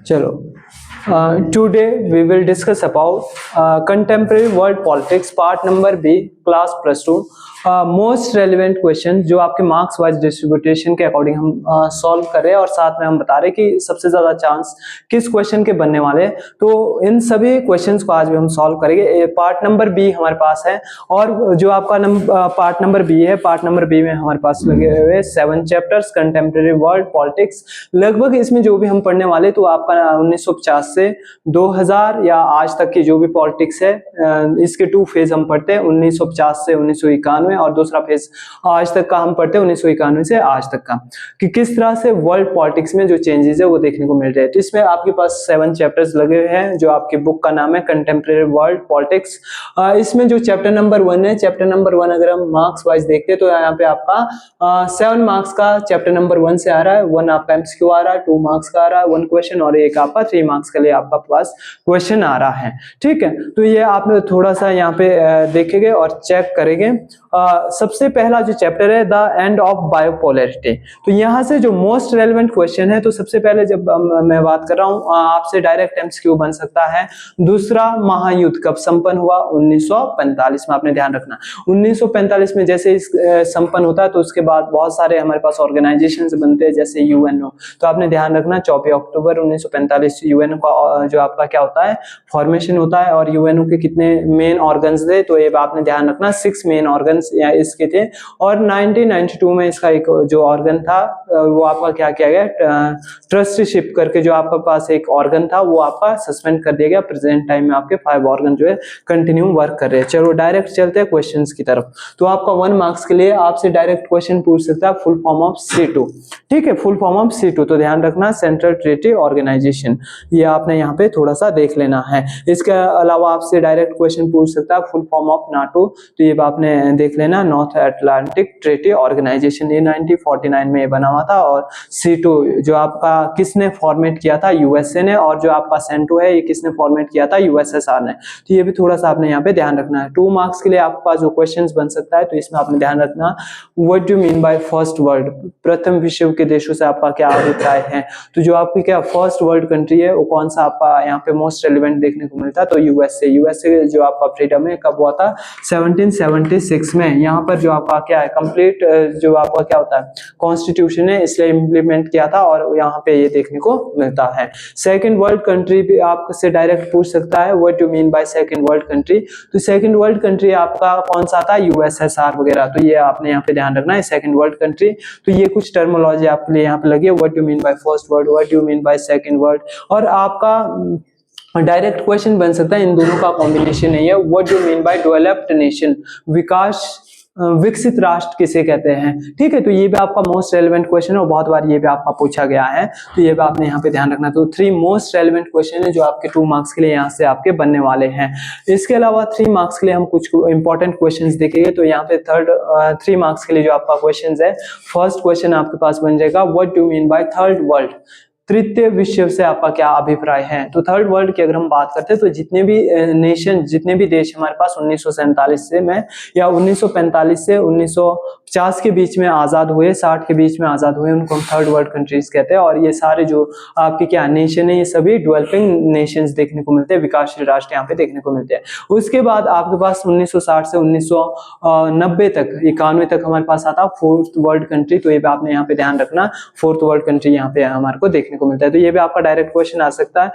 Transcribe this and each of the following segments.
चलो, today we will discuss about contemporary world politics part number B, class +2। Most relevant question जो आपके marks wise डिस्ट्रीब्यूटेशन के according हम solve कर रहे हैं और साथ में हम बता रहे हैं कि सबसे ज्यादा चांस किस क्वेश्चन के बनने वाले हैं। तो इन सभी क्वेश्चंस को आज भी हम सॉल्व करेंगे। पार्ट नंबर बी हमारे पास है और जो आपका पार्ट नंबर बी है, पार्ट नंबर बी में हमारे पास लगे हुए 7 चैप्टर्स कंटेम्प्रेरी वर्ल्ड पॉलिटिक्स। लगभग इसमें जो भी हम पढ़ने वाले तो आपका 1950 से 2000 या आज तक की जो भी पॉलिटिक्स है, इसके 2 फेज हम पढ़ते हैं, 1950 से 1991 और दूसरा फेज आज तक का हम पढ़ते हैं 1991 से आज तक का, कि किस तरह से वर्ल्ड पॉलिटिक्स में जो चेंजेस है वो देखने को मिल रहे हैं। तो इसमें आपके पास 7 चैप्टर्स लगे हुए हैं जो आपकी बुक का नाम है कंटेम्प्रेरी वर्ल्ड पॉलिटिक्स। इसमें जो चैप्टर नंबर 1 है, चैप्टर नंबर 1 अगर हम मार्क्स वाइज देखते हैं तो यहाँ पे आपका 7 मार्क्स का चैप्टर नंबर 1 से आ रहा है, 1 आपका MCQ आ रहा है, 2 मार्क्स का आ रहा है 1 क्वेश्चन और एक आपका 3 मार्क्स के लिए आपका पास क्वेश्चन आ रहा है। ठीक है, तो ये आप थोड़ा सा यहाँ पे देखेंगे और चेक करेंगे। सबसे पहला जो चैप्टर है द एंड ऑफ बायोपोलैरिटी, तो यहाँ से जो मोस्ट रेलेवेंट क्वेश्चन है, तो सबसे पहले जब मैं बात कर रहा हूँ आपसे डायरेक्ट MCQ बन सकता है। दूसरा महायुद्ध कब संपन्न हुआ? 1945 में, आपने ध्यान रखना 1945 में जैसे संपन्न होता है तो उसके बाद बहुत सारे हमारे पास ऑर्गेनाइजेशंस बनते हैं जैसे UNO। तो आपने ध्यान रखना 24 अक्टूबर 1945 UNO का जो आपका क्या होता है फॉर्मेशन होता है। और UNO के कितने मेन ऑर्गन्स थे? तो ये आपने ध्यान रखना 6 मेन ऑर्गन्स इसके थे। और 1992 में इसका एक जो ऑर्गन था वो आपका क्या किया गया, ट्रस्टीशिप करके जो आपके पास एक ऑर्गन था वो आपका सस्पेंड कर दिया गया। प्रेजेंट टाइम में आपके 5 ऑर्गन जो है कंटिन्यू वर्क कर रहे हैं। चलो डायरेक्ट चलते हैं क्वेश्चंस की तरफ। तो आपका 1 मार्क्स के लिए आपसे डायरेक्ट क्वेश्चन पूछ सकता है फुल फॉर्म ऑफ C2। ठीक है, फुल फॉर्म ऑफ C2 तो ध्यान रखना सेंट्रल ट्रीटी ऑर्गेनाइजेशन, ये आपने यहाँ पे थोड़ा सा देख लेना है। इसके अलावा आपसे डायरेक्ट क्वेश्चन पूछ सकता है फुल फॉर्म ऑफ NATO, तो ये आपने देख लेना नॉर्थ अटलांटिक ट्रीटी ऑर्गेनाइजेशन, ये 1949 में बना हुआ था। और C2 जो आपका किसने फॉर्मेट किया था? USA ने। और जो आपका CENTO है ये किसने फॉर्मेट किया था? USSR ने। तो ये भी थोड़ा सा आपने यहाँ पे ध्यान रखना है। 2 मार्क्स के लिए आपके पास जो क्वेश्चंस बन सकता है तो इसमें आपने ध्यान रखना what do mean by first world, प्रथम विश्व के देशों से आपका क्या अभिप्राय है। तो जो आपकी क्या फर्स्ट वर्ल्ड कंट्री है वो कौन सा आपका यहाँ पे मोस्ट रेलिवेंट देखने को मिलता है? तो USA जो आपका फ्रीडम है कब हुआ था? 1776 में। यहाँ पर जो आपका क्या है कंप्लीट जो आपका क्या होता है कॉन्स्टिट्यूशन है इसलिए इम्प्लीमेंट किया था और यहाँ पे ये देखने को मिलता है। सेकंड वर्ल्ड कंट्री भी आपसे डायरेक्ट पूछ सकता है what do mean by second world country. तो सेकंड वर्ल्ड कंट्री आपका कौन सा था? USSR वगैरह। तो ये आपने यहाँ पे ध्यान रखना है सेकंड वर्ल्ड कंट्री। तो ये कुछ टर्मिनोलॉजी आपके लिए यहाँ पे लगी है, what do mean by first world, what do mean by second world. और आपका डायरेक्ट क्वेश्चन बन सकता है इन दोनों का कॉम्बिनेशन है ये, what do mean by developed nation, विकसित राष्ट्र किसे कहते हैं। ठीक है, तो ये भी आपका मोस्ट रेलेवेंट क्वेश्चन है और बहुत बार ये भी आपका पूछा गया है, तो ये भी आपने यहाँ पे ध्यान रखना। तो 3 मोस्ट रेलेवेंट क्वेश्चन है जो आपके 2 मार्क्स के लिए यहाँ से आपके बनने वाले हैं। इसके अलावा 3 मार्क्स के लिए हम कुछ इंपॉर्टेंट क्वेश्चंस देखेंगे। तो यहाँ पे 3 मार्क्स के लिए जो आपका क्वेश्चन है, फर्स्ट क्वेश्चन आपके पास बन जाएगा what do mean by third world, तृतीय विश्व से आपका क्या अभिप्राय है। तो थर्ड वर्ल्ड की अगर हम बात करते हैं तो जितने भी नेशन, जितने भी देश हमारे पास 1947 से में या 1945 से 1950 के बीच में आजाद हुए, 60 के बीच में आजाद हुए, उनको हम थर्ड वर्ल्ड कंट्रीज कहते हैं। और ये सारे जो आपके क्या नेशन है ये सभी डेवलपिंग नेशंस देखने को मिलते हैं, विकासशील राष्ट्र यहाँ पे देखने को मिलते हैं। उसके बाद आपके पास 1960 से 1990 तक 91 तक हमारे पास आता फोर्थ वर्ल्ड कंट्री। तो ये आपने यहाँ पे ध्यान रखना फोर्थ वर्ल्ड कंट्री यहाँ पे हमारे को देखने को मिलता है। तो ये भी आपका डायरेक्ट क्वेश्चन आ सकता है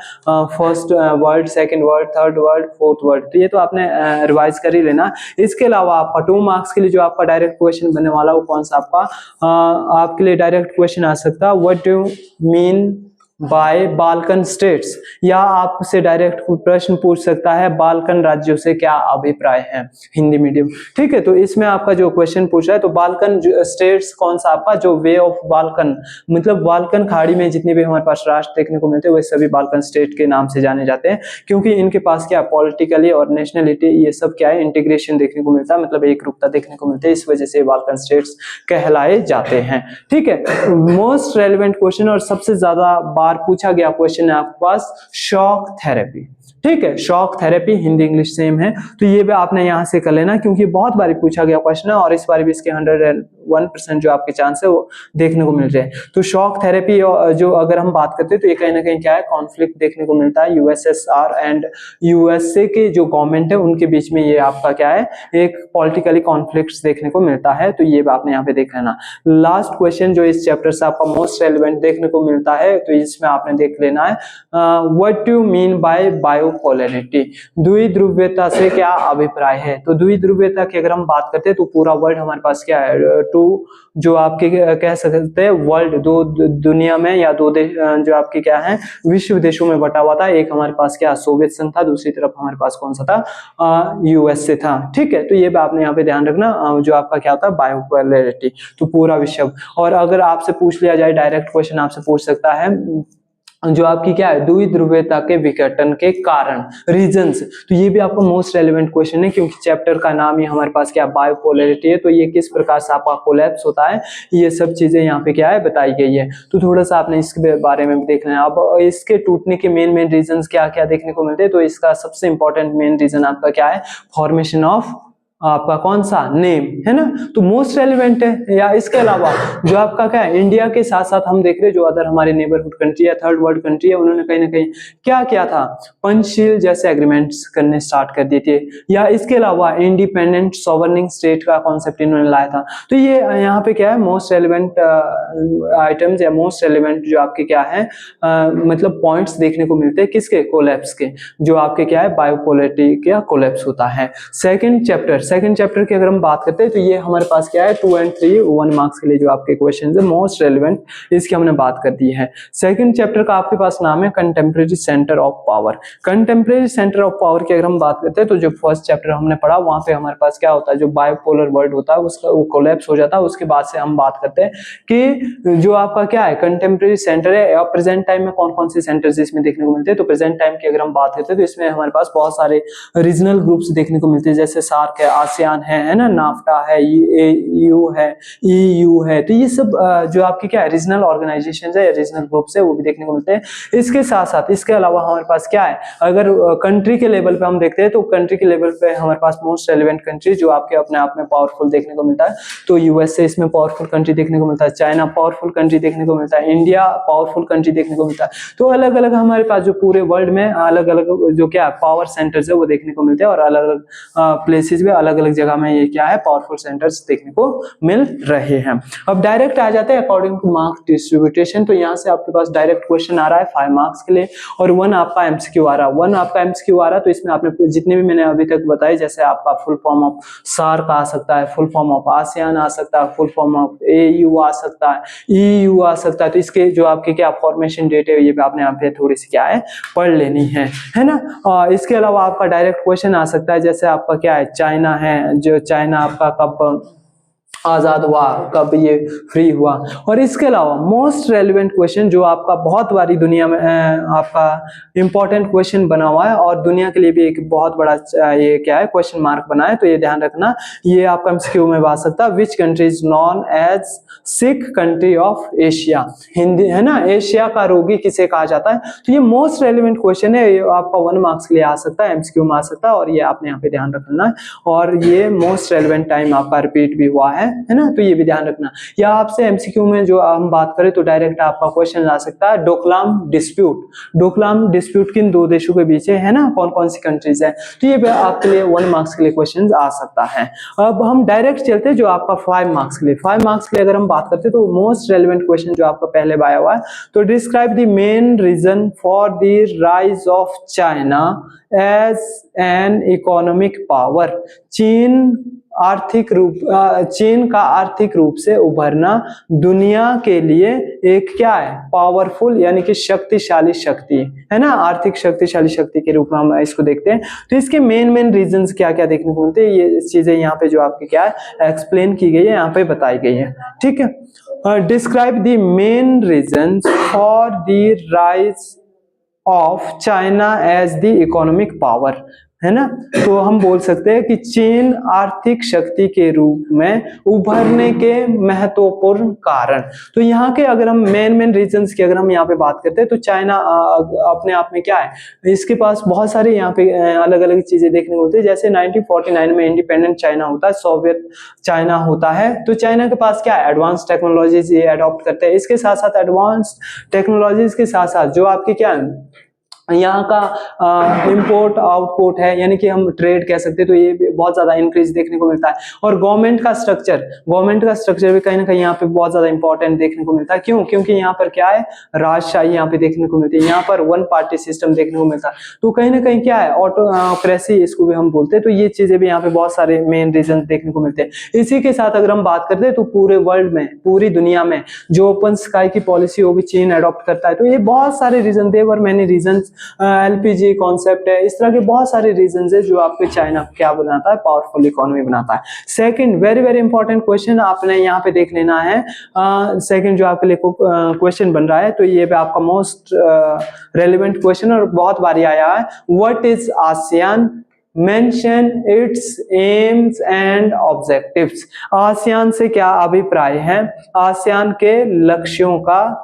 first world, second world, third world, fourth world. तो ये तो आपने रिवाइज कर ही लेना। इसके अलावा आपका 2 मार्क्स के लिए जो आपका डायरेक्ट क्वेश्चन बनने वाला वो कौन सा आपका आपके लिए डायरेक्ट क्वेश्चन आ सकता है what do mean by Balkan states, या आपसे डायरेक्ट प्रश्न पूछ सकता है बाल्कन राज्यों से क्या अभिप्राय है, हिंदी मीडियम। ठीक है, तो इसमें आपका जो क्वेश्चन पूछ रहा है तो बाल्कन स्टेट्स कौन सा आपका जो वे ऑफ बाल्कन, मतलब बाल्कन खाड़ी में जितने भी हमारे पास राष्ट्र देखने को मिलते हैं वे सभी बाल्कन स्टेट के नाम से जाने जाते हैं, क्योंकि इनके पास क्या पॉलिटिकली और नेशनलिटी ये सब क्या है इंटीग्रेशन देखने को मिलता है, मतलब एक रूपता देखने को मिलती है, इस वजह से बाल्कन स्टेट्स कहलाए जाते हैं। ठीक है, मोस्ट रेलिवेंट क्वेश्चन और सबसे ज्यादा पूछा गया क्वेश्चन है आपके पास शॉक थेरेपी। ठीक है, shock therapy Hindi English same है, तो ये भी आपने यहां से कर लेना क्योंकि बहुत बार पूछा गया क्वेश्चन है और इस बार भी इसके 1% जो आपके चांस है वो देखने को मिल रहे हैं। तो शॉक थेरेपी जो अगर हम बात करते हैं तो ये कहीं ना कहीं क्या है, कॉन्फ्लिक्ट देखने को मिलता है यूएसएसआर एंड यूएसए के जो गवर्नमेंट है उनके बीच में, ये आपका क्या है, एक पॉलिटिकली कॉन्फ्लिक्ट्स देखने को मिलता है। तो ये आपने यहाँ पे देख लेना। लास्ट क्वेश्चन जो इस चैप्टर से आपका मोस्ट रेलिवेंट देखने को मिलता है, तो इसमें आपने देख लेना है व्हाट डू मीन बाय बायोपोलैरिटी, द्विध्रुवीयता से क्या अभिप्राय है। तो द्विध्रुवीयता की अगर हम बात करते हैं तो पूरा वर्ल्ड हमारे पास क्या है, टू जो आपके कह सकते हैं वर्ल्ड, दो दुनिया में या दो देश जो आपके क्या है विश्व देशों में बटा हुआ था। एक हमारे पास क्या सोवियत संघ था, दूसरी तरफ हमारे पास कौन सा था, यूएसए था। ठीक है, तो ये आपने यहाँ पे ध्यान रखना जो आपका क्या होता है बायोपोलैरिटी, तो पूरा विश्व। और अगर आपसे पूछ लिया जाए, डायरेक्ट क्वेश्चन आपसे पूछ सकता है जो आपकी क्या है द्विध्रुवीयता के विघटन के कारण, रीजंस, तो ये भी आपका मोस्ट रेलेवेंट क्वेश्चन है क्योंकि चैप्टर का नाम ही हमारे पास क्या बायोपोलैरिटी है। तो ये किस प्रकार से आपका कोलैप्स होता है, ये सब चीजें यहाँ पे क्या है बताई गई है। तो थोड़ा सा आपने इसके बारे में भी देखना है। अब इसके टूटने के मेन रीजंस क्या क्या देखने को मिलते हैं, तो इसका सबसे इंपॉर्टेंट मेन रीजन आपका क्या है, फॉर्मेशन ऑफ आपका कौन सा नेम है ना, तो मोस्ट रेलिवेंट है। या इसके अलावा जो आपका क्या है, इंडिया के साथ साथ हम देख रहे हैं जो अदर हमारे नेबरहुड कंट्री या थर्ड वर्ल्ड कंट्री है, उन्होंने कहीं ना कहीं क्या किया था, पंचशील जैसे एग्रीमेंट्स करने स्टार्ट कर दिए थे। या इसके अलावा इंडिपेंडेंट सॉवरनिंग स्टेट का कॉन्सेप्ट इन्होंने लाया था। तो ये यहाँ पे क्या है मोस्ट रेलिवेंट आइटम्स या मोस्ट रेलिवेंट जो आपके क्या है मतलब पॉइंट्स देखने को मिलते हैं किसके, कोलैप्स के, जो आपके क्या है बायोपोलैरिटी का कोलैप्स होता है। सेकंड चैप्टर की अगर हम बात करते हैं तो ये हमारे पास क्या है 2 और 3 1 मार्क्स के लिए जो आपके क्वेश्चन है मोस्ट रेलिवेंट, इसकी हमने बात कर दी है। सेकंड चैप्टर का आपके पास नाम है contemporary centre of power. Contemporary centre of power की अगर हम बात करते हैं तो जो फर्स्ट चैप्टर हमने पढ़ा वहां पे हमारे पास क्या होता है, जो बायोपोलर वर्ल्ड होता है उसका वो कोलैप्स हो जाता है। उसके बाद से हम बात करते हैं कि जो आपका क्या है कंटेम्प्रेरी सेंटर है, प्रेजेंट टाइम में कौन कौन से सेंटर्स इसमें देखने को मिलते हैं। तो प्रेजेंट टाइम की अगर हम बात करते हैं तो इसमें हमारे पास बहुत सारे रीजनल ग्रुप्स देखने को मिलते हैं, जैसे सार्क है, आसियान है ना, नाफ्टा है, EU है, EU है। तो ये सब जो आपके क्या है रीजनल ऑर्गेनाइजेशंस है, रीजनल ग्रुप्स है, वो भी देखने को मिलते हैं। इसके साथ साथ इसके अलावा हमारे पास क्या है, अगर कंट्री के लेवल पे हम देखते हैं तो कंट्री के लेवल पे हमारे पास मोस्ट रेलेवेंट कंट्री जो आपके अपने आप में पावरफुल देखने को मिलता है, तो यूएसए इसमें पावरफुल कंट्री देखने को मिलता है, चाइना पावरफुल कंट्री देखने को मिलता है, इंडिया पावरफुल कंट्री देखने को मिलता है। तो अलग अलग हमारे पास जो पूरे वर्ल्ड में अलग अलग जो क्या पावर सेंटर्स है वो देखने को मिलते हैं, और अलग अलग प्लेसेस में अलग अलग जगह में ये क्या है पावरफुल सेंटर्स देखने को मिल रहे हैं। अब डायरेक्ट आ जाते हैं अकॉर्डिंग टू मार्क्स डिस्ट्रीब्यूटेशन। तो यहाँ से आपके पास डायरेक्ट क्वेश्चन आ रहा है 5 मार्क्स के लिए, और 1 आपका एमसीक्यू आ रहा है। 1 आपका एमसीक्यू आ रहा है तो इसमें आपने जितने भी मैंने अभी तक बताए, जैसे आपका फुल फॉर्म ऑफ सार्क आ सकता है, फुल फॉर्म ऑफ आसियान आ सकता है, फुल फॉर्म ऑफ AU आ सकता है, EU आ सकता है। तो इसके जो आपके क्या फॉर्मेशन डेट है ये भी आपने यहाँ पे थोड़ी सी क्या है पढ़ लेनी है ना। इसके अलावा आपका डायरेक्ट क्वेश्चन आ सकता है, जैसे आपका क्या है चाइना है, जो चाइना आपका कब आजाद हुआ, कब ये फ्री हुआ। और इसके अलावा मोस्ट रेलिवेंट क्वेश्चन जो आपका बहुत बारी दुनिया में आपका इंपॉर्टेंट क्वेश्चन बना हुआ है और दुनिया के लिए भी एक बहुत बड़ा ये क्या है क्वेश्चन मार्क बना है, तो ये ध्यान रखना, ये आपका एमसीक्यू में आ सकता है। Which country is known as sick country of Asia, Hindi है ना, एशिया का रोगी किसे कहा जाता है। तो ये मोस्ट रेलिवेंट क्वेश्चन है, ये आपका 1 मार्क्स के लिए आ सकता है, एमसीक्यू में आ सकता है, और ये आपने यहाँ पे ध्यान रखना है। और ये मोस्ट रेलिवेंट टाइम आपका रिपीट भी हुआ है ना, तो ये भी ध्यान रखना। या आपसे एमसीक्यू में जो हम बात करें तो डायरेक्ट आपका क्वेश्चन आ सकता है डोकलाम डिस्प्यूट। डोकलाम डिस्प्यूट किन 2 देशों के बीच है ना, कौन कौन सी कंट्रीज है, तो ये आपके लिए 1 मार्क्स के लिए क्वेश्चन आ सकता है। अब हम डायरेक्ट चलते हैं जो आपका 5 मार्क्स के लिए। 5 मार्क्स के लिए अगर हम बात करते हैं तो मोस्ट रेलिवेंट क्वेश्चन जो आपका पहले आया हुआ है, तो describe the main reason for the rise of China as an economic power. चीन का आर्थिक रूप से उभरना दुनिया के लिए एक क्या है पावरफुल यानी कि शक्तिशाली शक्ति है ना, आर्थिक शक्तिशाली शक्ति के रूप में हम इसको देखते हैं। तो इसके मेन रीजंस क्या क्या देखने को मिलते हैं, ये चीजें यहाँ पे जो आपकी क्या है एक्सप्लेन की गई है, यहाँ पे बताई गई है। ठीक है, describe the main reasons for the rise of China as the economic power. है ना। तो हम बोल सकते हैं कि चीन आर्थिक शक्ति के रूप में उभरने के महत्वपूर्ण कारण। तो यहाँ के अगर हम मेन रीजंस की अगर हम यहाँ पे बात करते हैं तो चाइना अपने आप में क्या है, इसके पास बहुत सारे यहाँ पे अलग अलग चीजें देखने को मिलती है। जैसे 1949 में इंडिपेंडेंट चाइना होता है, सोवियत चाइना होता है, तो चाइना के पास क्या है, एडवांस टेक्नोलॉजीज ये अडॉप्ट करते हैं। इसके साथ साथ एडवांस टेक्नोलॉजीज के साथ साथ जो आपके क्या है यहाँ का इंपोर्ट आउटपुट है, यानी कि हम ट्रेड कह सकते हैं, तो ये भी बहुत ज्यादा इंक्रीज देखने को मिलता है। और गवर्नमेंट का स्ट्रक्चर भी कहीं ना कहीं यहाँ पे बहुत ज्यादा इंपॉर्टेंट देखने को मिलता है। क्यों? क्योंकि यहाँ पर क्या है, राजशाही यहाँ पे देखने को मिलती है, यहाँ पर वन पार्टी सिस्टम देखने को मिलता है। तो कहीं ना कहीं क्या है, ऑटोक्रेसी इसको भी हम बोलते हैं। तो ये चीजें भी यहाँ पे बहुत सारे मेन रीजन देखने को मिलते हैं। इसी के साथ अगर हम बात करते हैं तो पूरे वर्ल्ड में, पूरी दुनिया में जो ओपन स्काई की पॉलिसी वो भी चीन अडॉप्ट करता है। तो ये बहुत सारे रीजन थे और मैंने रीजन एलपीजी कॉन्सेप्ट है, इस तरह के बहुत सारे रीजंस है जो आपके चाइना क्या बनाता है, पावरफुल इकोनॉमी बनाता है। सेकंड वेरी इंपॉर्टेंट क्वेश्चन आपने यहाँ पे देख लेना है। सेकंड जो आपके लिए क्वेश्चन बन रहा है, तो ये पे आपका मोस्ट रेलिवेंट क्वेश्चन और बहुत बारी आया है, what is ASEAN, mention it's aims and objectives. ASEAN से क्या अभिप्राय है, आसियान के लक्ष्यों का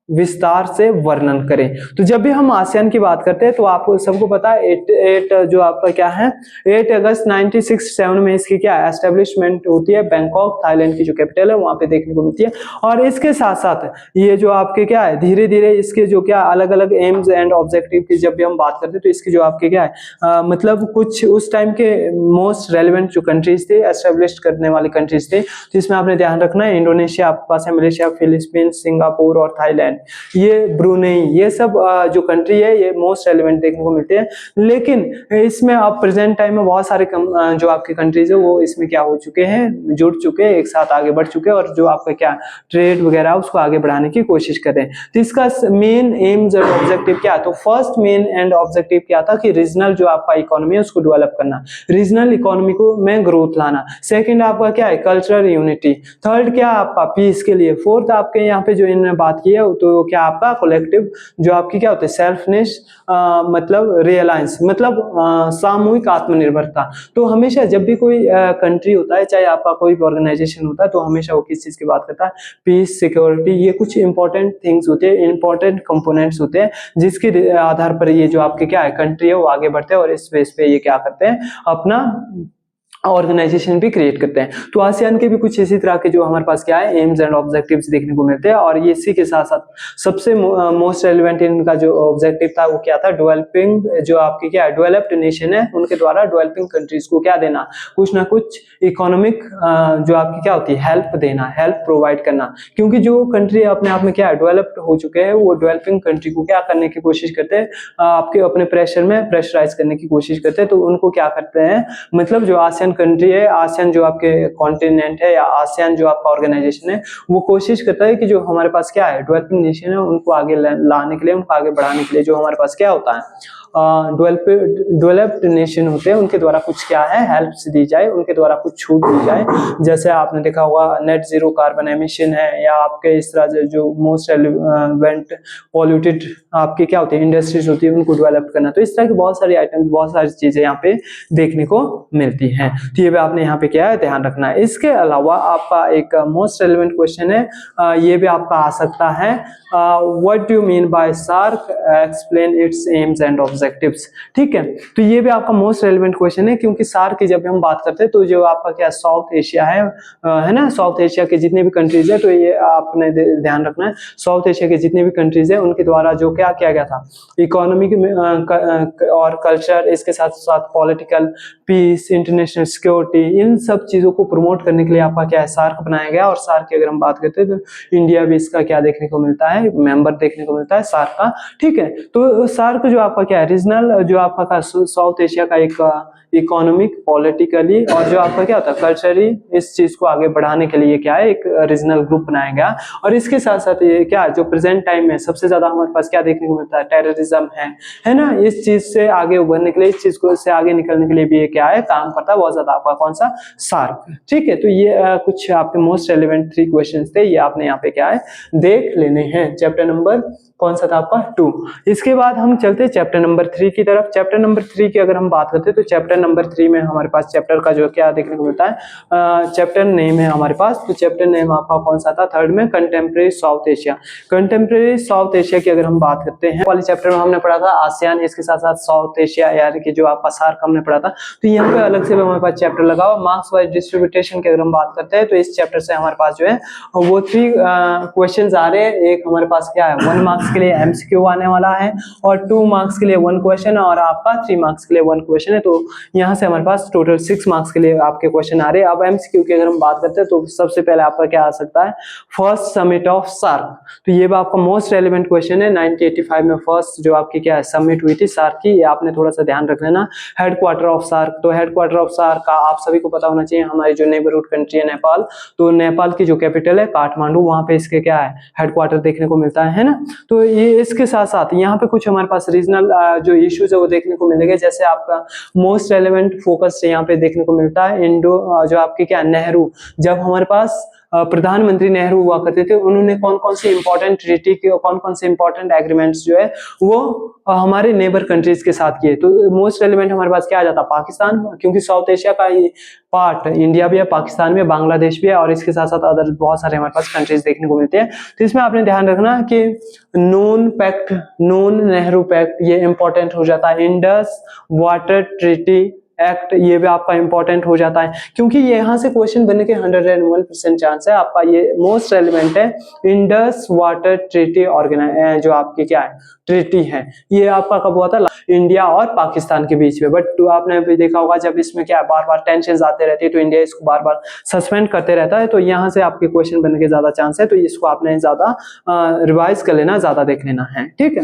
विस्तार से वर्णन करें। तो जब भी हम आसियान की बात करते हैं तो आपको सबको पता है 8 जो आपका क्या है 8 अगस्त 1967 में इसकी क्या एस्टेब्लिशमेंट होती है, बैंकॉक थाईलैंड की जो कैपिटल है वहां पे देखने को मिलती है। और इसके साथ साथ ये जो आपके क्या है धीरे धीरे इसके जो क्या अलग अलग एम्स एंड ऑब्जेक्टिव की जब भी हम बात करते हैं तो इसकी जो आपके क्या है मतलब कुछ उस टाइम के मोस्ट रेलिवेंट जो कंट्रीज थे, एस्टेब्लिश करने वाली कंट्रीज थे, तो इसमें आपने ध्यान रखना है इंडोनेशिया आपके पास है, मलेशिया, फिलीपींस, सिंगापुर और थाईलैंड, ये ब्रुनेई, ये सब जो कंट्री है ये मोस्ट रेलिवेंट देखने को मिलते हैं। लेकिन इसमें अब प्रेजेंट टाइम में बहुत सारे जो आपके कंट्रीज है वो इसमें क्या हो चुके हैं, जुड़ चुके हैं, एक साथ आगे बढ़ चुके हैं और जो आपका क्या ट्रेड वगैरह उसको आगे बढ़ाने की कोशिश कर रहे हैं। तो इसका मेन एम्स और ऑब्जेक्टिव क्या है, तो फर्स्ट मेन एंड ऑब्जेक्टिव क्या था कि रीजनल जो आपका इकोनॉमी है उसको डेवलप करना, रीजनल इकोनॉमी को में ग्रोथ लाना। सेकंड आपका क्या है, कल्चरल यूनिटी। थर्ड क्या आपका पीस के लिए। फोर्थ आपके यहाँ पे जो इन्होंने बात की है तो क्या आपका कलेक्टिव जो आपकी क्या होता है सेल्फनेस, मतलब रियलायंस, मतलब सामूहिक आत्मनिर्भरता। तो हमेशा जब भी कोई कंट्री होता है, चाहे आपका कोई भी ऑर्गेनाइजेशन होता है, तो हमेशा वो किस चीज की बात करता है, पीस, सिक्योरिटी, ये कुछ इंपॉर्टेंट थिंग्स होते हैं, इंपॉर्टेंट कंपोनेंट्स होते हैं जिसके आधार पर ये जो आपके क्या है कंट्री है वो आगे बढ़ते हैं और इस बेस पे ये क्या करते हैं अपना ऑर्गेनाइजेशन भी क्रिएट करते हैं। तो आसियान के भी कुछ इसी तरह के जो हमारे पास क्या है एम्स एंड ऑब्जेक्टिव्स देखने को मिलते हैं। और ये इसी के साथ साथ सबसे मोस्ट रेलिवेंट इनका जो ऑब्जेक्टिव था वो क्या था, डेवलपिंग जो आपकी क्या है डेवलप्ड नेशन है उनके द्वारा डेवलपिंग कंट्रीज को क्या देना, कुछ ना कुछ इकोनॉमिक जो आपकी क्या होती है हेल्प देना, हेल्प प्रोवाइड करना। क्योंकि जो कंट्री अपने आप में क्या है डेवलप्ड हो चुके हैं वो डेवलपिंग कंट्री को क्या करने की कोशिश करते हैं, आपके अपने प्रेशर में प्रेशराइज करने की कोशिश करते हैं। तो उनको क्या करते हैं, मतलब जो आसियान कंट्री है, आसियान जो आपके कॉन्टिनेंट है या आसियान जो आपका ऑर्गेनाइजेशन है वो कोशिश करता है कि जो हमारे पास क्या है डेवलपिंग नेशन है उनको आगे लाने के लिए, उनको आगे बढ़ाने के लिए जो हमारे पास क्या होता है डेवलप्ड नेशन होते हैं उनके द्वारा कुछ क्या है हेल्प्स दी जाए, उनके द्वारा कुछ छूट दी जाए। जैसे आपने देखा होगा नेट जीरो कार्बन एमिशन है, या आपके इस तरह जो मोस्ट रेलेवेंट पॉल्यूटेड आपके क्या होते हैं इंडस्ट्रीज होती है उनको डेवलप करना। तो इस तरह की बहुत सारी आइटम्स, बहुत सारी चीजें यहाँ पे देखने को मिलती हैं। तो ये भी आपने यहाँ पे क्या है ध्यान रखना है। इसके अलावा आपका एक मोस्ट रेलेवेंट क्वेश्चन है, ये भी आपका आ सकता है, what do you mean by SAARC, explain its aims and objectives. ठीक है, तो ये भी आपका मोस्ट रेलेवेंट क्वेश्चन है क्योंकि सार्क की जब हम बात करते हैं तो जो आपका क्या साउथ एशिया है ना, साउथ एशिया के जितने भी कंट्रीज है, तो ये आपने ध्यान रखना है साउथ एशिया के जितने भी कंट्रीज है उनके द्वारा जो क्या किया गया था इकोनॉमिक और कल्चर, इसके साथ साथ पॉलिटिकल, पीस, इंटरनेशनल सिक्योरिटी, इन सब चीजों को प्रमोट करने के लिए आपका क्या है सार्क बनाया गया। और सार्क की अगर हम बात करते हैं तो इंडिया भी इसका क्या देखने को मिलता है, मेंबर देखने को मिलता है सार्क का। ठीक है, तो सार्क जो आपका क्या है रीजनल जो आपका साउथ एशिया का एक इकोनॉमिक, पॉलिटिकली और जो आपका क्या होता है कल्चरली, इस चीज को आगे बढ़ाने के लिए क्या है एक रीजनल ग्रुप बनाया गया। और इसके साथ साथ ये क्या जो प्रेजेंट टाइम में सबसे ज्यादा हमारे पास क्या देखने को मिलता है, टेररिज्म है ना, इस चीज से आगे उभरने के लिए, इस चीज को से आगे निकलने के लिए भी ये क्या है काम करता है बहुत ज्यादा आपका कौन सा सार्क। ठीक है, तो ये कुछ आपके मोस्ट रेलेवेंट 3 क्वेश्चंस थे, ये आपने यहाँ पे क्या है देख लेने हैं। चैप्टर नंबर कौन सा था आपका 2। इसके बाद हम चलते हैं चैप्टर नंबर नंबर 3 की तरफ। चैप्टर नंबर 3 की अगर हम बात करते हैं तो चैप्टर नंबर 3 में हमारे पास चैप्टर का जो क्या देखने को मिलता है, चैप्टर नेम है हमारे पास। तो चैप्टर नेम आपका कौन सा था, थर्ड में contemporary south Asia. Contemporary south Asia की अगर हम बात करते हैं, वाले चैप्टर में हमने पढ़ा था आसियान, इसके साथ साथ साउथ एशिया यानी कि जो आपका सार्क हमने पढ़ा था। तो यहाँ पे अलग से हमारे पास चैप्टर लगा हुआ। मार्क्स वाइज डिस्ट्रीब्यूटेशन की अगर हम बात करते हैं तो इस चैप्टर से हमारे पास जो है वो 3 क्वेश्चन आ रहे हैं। एक हमारे पास क्या है, 1 मार्क्स के लिए एमसीक्यू आने वाला है, और 2 मार्क्स के लिए 1 क्वेश्चन, और आपका 3 मार्क्स के लिए 1 क्वेश्चन है। तो यहाँ से हमारे पास टोटल 6 मार्क्स के लिए आपके क्वेश्चन आ रहे हैं। अब एमसीक्यू की अगर हम बात करते हैं तो सबसे पहले आपका क्या आ सकता है, फर्स्ट समिट ऑफ सार्क। तो ये भी आपका मोस्ट रेलेवेंट क्वेश्चन है। 1985 में फर्स्ट जो आपकी क्या है समिट हुई थी सार्क की, ये आपने थोड़ा सा ध्यान रख लेना। हेडक्वार्टर ऑफ सार्क, तो हेडक्वार्टर ऑफ सार्क का आप सभी को पता होना चाहिए, हमारी जो नेबरहुड कंट्री है नेपाल, तो नेपाल की जो कैपिटल है काठमांडू, वहां पे इसके क्या है हेडक्वार्टर देखने को मिलता है ना। तो ये इसके साथ साथ यहाँ पे कुछ हमारे पास रीजनल जो इश्यूज है वो देखने को मिलेंगे। जैसे आपका मोस्ट रेलेवेंट फोकस यहाँ पे देखने को मिलता है इंडो जो आपके क्या नेहरू, जब हमारे पास प्रधानमंत्री नेहरू हुआ करते थे, उन्होंने कौन कौन से इंपॉर्टेंट ट्रीटी के, कौन कौन से इंपॉर्टेंट एग्रीमेंट्स जो है वो हमारे नेबर कंट्रीज के साथ किए। तो मोस्ट रेलेवेंट हमारे पास क्या आ जाता, पाकिस्तान, क्योंकि साउथ एशिया का पार्ट इंडिया भी है, पाकिस्तान में बांग्लादेश भी है, और इसके साथ साथ अदर बहुत सारे हमारे पास कंट्रीज देखने को मिलते हैं। तो इसमें आपने ध्यान रखना कि नून पैक्ट, नून नेहरू पैक्ट, ये इंपॉर्टेंट हो जाता है। इंडस वाटर ट्रीटी एक्ट, ये भी आपका इंपॉर्टेंट हो जाता है, क्योंकि ये यहाँ से क्वेश्चन बनने के 101% चांस है। आपका ये मोस्ट रेलेवेंट है। इंडस वाटर ट्रीटी ऑर्गेनाइज जो आपकी क्या है ट्रीटी है, ये आपका कब हुआ था, इंडिया और पाकिस्तान के बीच में। बट आपने भी देखा होगा जब इसमें क्या बार बार टेंशन आते रहती है तो इंडिया इसको बार बार सस्पेंड करते रहता है। तो यहाँ से आपके क्वेश्चन बनने के ज्यादा चांस है, तो इसको आपने ज्यादा रिवाइज कर लेना, ज्यादा देख लेना है, ठीक है।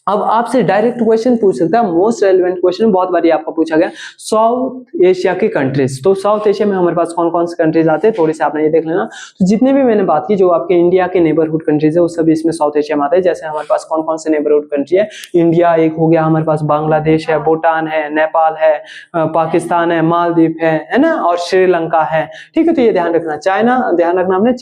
अब आपसे डायरेक्ट क्वेश्चन पूछ सकता है, मोस्ट रेलेवेंट क्वेश्चन बहुत बारी आपको पूछा गया, साउथ एशिया की कंट्रीज। तो साउथ एशिया में हमारे पास कौन कौन से कंट्रीज आते हैं, थोड़ी से आपने ये देख लेना। तो जितने भी मैंने बात की जो आपके इंडिया के नेबरहुड कंट्रीज है वो सभी इसमें साउथ एशिया में आते हैं। जैसे हमारे पास कौन कौन से नेबरहुड कंट्री है, इंडिया एक हो गया, हमारे पास बांग्लादेश है, भूटान है, नेपाल है, पाकिस्तान है, मालदीव है ना, और श्रीलंका है, ठीक है। तो ये ध्यान रखना। चाइना, ध्यान रखना आपने,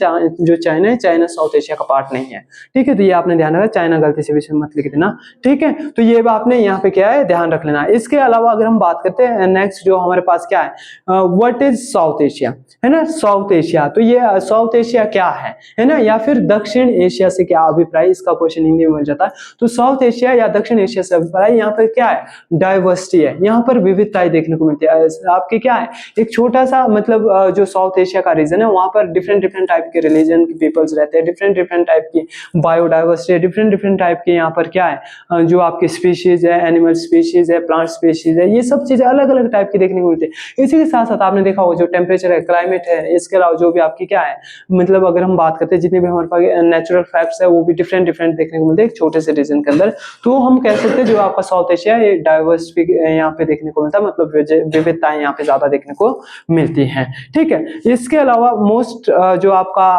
जो चाइना है, चाइना साउथ एशिया का पार्ट नहीं है, ठीक है। तो ये आपने ध्यान रखना, चाइना गलती से भी मत लिख देना, ठीक है। तो ये आपने यहाँ पे क्या है ध्यान रख लेना। इसके अलावा अगर हम बात करते हैं नेक्स्ट जो हमारे पास क्या है, व्हाट इज साउथ एशिया, है ना, साउथ एशिया। तो ये साउथ एशिया क्या है ना, या फिर दक्षिण एशिया से क्या अभिप्राय, इसका क्वेश्चन हिंदी में मिल जाता है। तो साउथ एशिया या दक्षिण एशिया से अभिप्राय, यहाँ पर क्या है डाइवर्सिटी है, यहाँ पर विविधताएं देखने को मिलती है। आपके क्या है एक छोटा सा मतलब जो साउथ एशिया का रीजन है वहां पर डिफरेंट डिफरेंट टाइप के रिलीजन के पीपल्स रहते हैं, डिफरेंट डिफरेंट टाइप की बायोडाइवर्सिटी है, डिफरेंट डिफरेंट टाइप के यहाँ पर क्या है जो आपके स्पीशीज है, एनिमल स्पीशीज है, प्लांट स्पीशीज है, ये सब चीजें अलग अलग टाइप की देखने को मिलती है। इसी के साथ साथ आपने देखा होगा जो टेम्परेचर है, क्लाइमेट है, इसके अलावा जो भी आपकी क्या है मतलब अगर हम बात करते हैं जितने भी हमारे पास नेचुरल फैक्ट्स है वो भी डिफरेंट डिफरेंट देखने को मिलते हैं एक छोटे से रीजन के अंदर। तो हम कह सकते हैं जो आपका साउथ एशिया ये डाइवर्स यहाँ पे देखने को मिलता है, मतलब विविधताएं यहाँ पे ज्यादा देखने को मिलती है, ठीक है। इसके अलावा मोस्ट जो आपका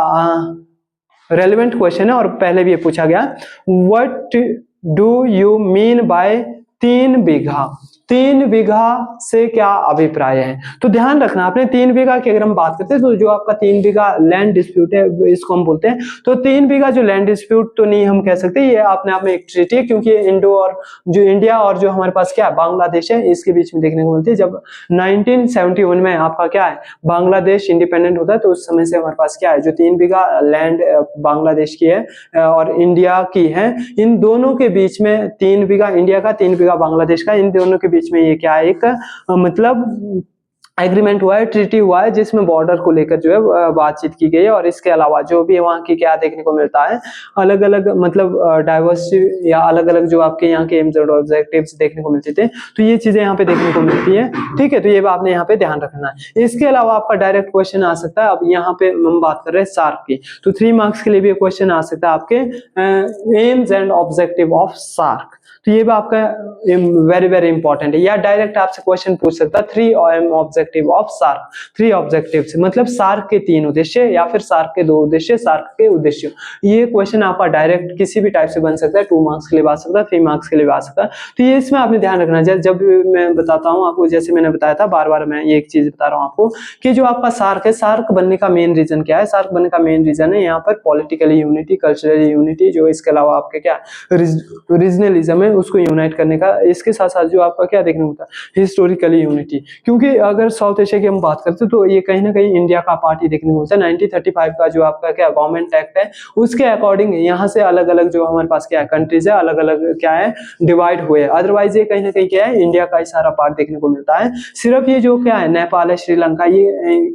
रेलेवेंट क्वेश्चन है और पहले भी ये पूछा गया, what do you mean bye 3 बीघा, 3 बीघा से क्या अभिप्राय है। तो ध्यान रखना आपने 3 बीघा की अगर हम बात करते हैं तो जो आपका 3 बीघा लैंड डिस्प्यूट है इसको हम बोलते हैं। तो 3 बीघा जो लैंड डिस्प्यूट तो नहीं हम कह सकते, ये अपने आप में एक ट्रीटी है, क्योंकि इंडो और जो इंडिया और जो हमारे पास क्या है बांग्लादेश है इसके बीच में देखने को मिलती है। जब 1971 में आपका क्या है बांग्लादेश इंडिपेंडेंट होता है तो उस समय से हमारे पास क्या है जो 3 बीघा लैंड बांग्लादेश की है और इंडिया की है, इन दोनों के बीच में 3 बीघा इंडिया का, 3 बीघा बांग्लादेश का, इन दोनों के बीच में ये क्या है एक मतलब एग्रीमेंट हुआ है, ट्रीटी हुआ है, जिसमें बॉर्डर को लेकर जो है बातचीत की गई है। और इसके अलावा जो भी वहाँ की क्या देखने को मिलता है अलग अलग मतलब डाइवर्सिटी या अलग अलग जो आपके यहाँ के एम्स और ऑब्जेक्टिव्स देखने को मिलते थे, तो ये चीजें यहाँ पे देखने को मिलती है, ठीक है। तो ये आपने यहाँ पे ध्यान रखना है। इसके अलावा आपका डायरेक्ट क्वेश्चन आ सकता है, अब यहाँ पे हम बात कर रहे हैं सार्क की, तो 3 मार्क्स के लिए भी क्वेश्चन आ सकता है आपके aims and objective of SAARC. तो ये भी आपका वेरी वेरी इंपॉर्टेंट है, या डायरेक्ट आपसे क्वेश्चन पूछ सकता है 3 objective objective of SAARC, 3 objectives, मतलब सार्क के 3 उद्देश्य या फिर सार्क के 2 उद्देश्य, सार्क के उद्देश्य। ये क्वेश्चन आपका डायरेक्ट किसी भी टाइप से बन सकता है, 2 मार्क्स के लिए आ सकता है, 3 मार्क्स के लिए आ सकता है। तो ये इसमें आपने ध्यान रखना है। जब भी मैं बताता हूँ आपको, जैसे मैंने बताया था, बार बार मैं ये एक चीज बता रहा हूँ आपको कि जो आपका सार्क है, सार्क बनने का मेन रीजन क्या है? सार्क बनने का मेन रीजन है यहाँ पर पॉलिटिकल यूनिटी, कल्चरल यूनिटी, जो इसके अलावा आपके क्या रीजनलिज्म है उसको यूनाइट करने का। इसके साथ साथ जो आपका क्या देखने को मिलता है? हिस्टोरिकली यूनिटी, क्योंकि अगर साउथ एशिया की हम बात करते हैं तो ये कहीं ना कहीं इंडिया का पार्ट ही देखने को मिलता है। 1935 का जो आपका क्या गवर्नमेंट एक्ट है उसके अकॉर्डिंग यहाँ से अलग अलग जो हमारे पास क्या कंट्रीज है, अलग अलग क्या है, डिवाइड हुए। अदरवाइज ये कहीं ना कहीं क्या है, इंडिया का ही सारा पार्ट देखने को मिलता है। सिर्फ ये जो क्या है, नेपाल है, श्रीलंका, ये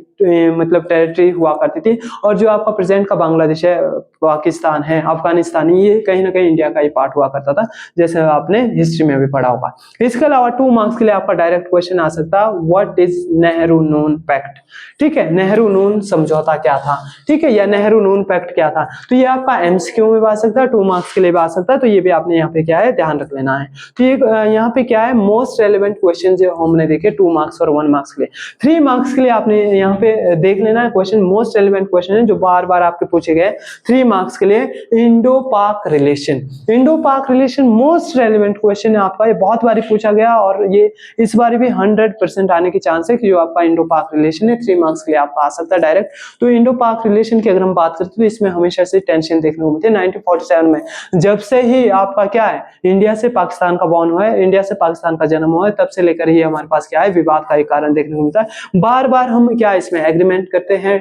मतलब टेरिटरी हुआ करती थी। और जो आपका प्रेजेंट का बांग्लादेश है, पाकिस्तान है, अफगानिस्तान, ये कहीं ना कहीं इंडिया का ही पार्ट हुआ करता था, जैसे आपने हिस्ट्री में भी पढ़ा होगा। इसके अलावा 2 मार्क्स के लिए आपका डायरेक्ट क्वेश्चन आ सकता है, what is Nehru Noon pact? ठीक है, नेहरू नून समझौता क्या था? ठीक है, या नेहरू नून पैक्ट क्या था? तो ये आपका एमसीक्यू में भी आ सकता है, 2 मार्क्स के लिए भी आ सकता है। तो ये भी आपने यहाँ पे क्या है ध्यान रख लेना है। तो ये यहाँ पे क्या है, मोस्ट रेलेवेंट क्वेश्चन जो हमने देखे 2 मार्क्स और 1 मार्क्स के लिए। 3 मार्क्स के लिए आपने यहाँ पे देख लेना है क्वेश्चन, मोस्ट रेलेवेंट क्वेश्चन है जो बार बार आपके पूछे गए 3 मार्क्स के लिए। इंडो पाक रिलेशन, इंडो पाक रिलेशन मोस्ट रेलेवेंट क्वेश्चन है आपका, ये बहुत बार पूछा गया और ये इस बार भी 100% आने की चांस है कि जो आपका इंडो पाक रिलेशन है 3 मार्क्स के लिए आपका आ सकता है डायरेक्ट। तो इंडो पाक रिलेशन की अगर हम बात करते हैं तो इसमें हमेशा से टेंशन देखने को मिलती है। 1947 में जब से ही आपका क्या है, इंडिया से पाकिस्तान का बॉर्न हुआ है, इंडिया से पाकिस्तान का जन्म हुआ है, तब से लेकर ही हमारे पास क्या है, विवाद का एक कारण देखने को मिलता है। बार बार हम क्या इसमें एग्रीमेंट करते हैं,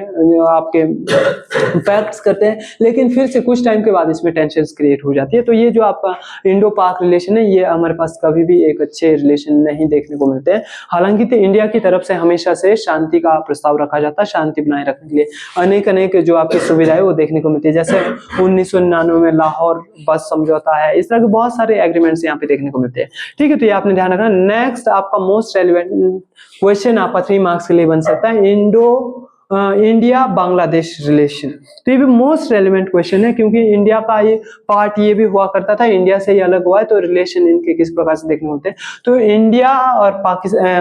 आपके पैक्ट्स करते हैं, लेकिन फिर से कुछ टाइम के बाद इसमें टेंशन क्रिएट हो जाती है। तो ये जो आपका इंडो पाक रिलेशन है, ये हमारे पास कभी भी एक अच्छे रिलेशन नहीं देखने को मिलते हैं। हालांकि तो इंडिया की तरफ से हमेशा से शांति का प्रस्ताव रखा जाता है, शांति बनाए रखने के लिए अनेक जो आपकी सुविधाएं वो देखने को मिलती है, जैसे 1999 में लाहौर बस समझौता है, इस तरह के बहुत सारे एग्रीमेंट्स यहाँ पे देखने को मिलते हैं। ठीक है, तो ये आपने ध्यान रखना। नेक्स्ट आपका मोस्ट रेलेवेंट क्वेश्चन आपका 3 मार्क्स के लिए बन सकता है, इंडिया बांग्लादेश रिलेशन। तो ये भी मोस्ट रेलेवेंट क्वेश्चन है, क्योंकि इंडिया का ये पार्ट ये भी हुआ करता था, इंडिया से ही अलग हुआ है, तो रिलेशन इनके किस प्रकार से देखने होते हैं। तो इंडिया और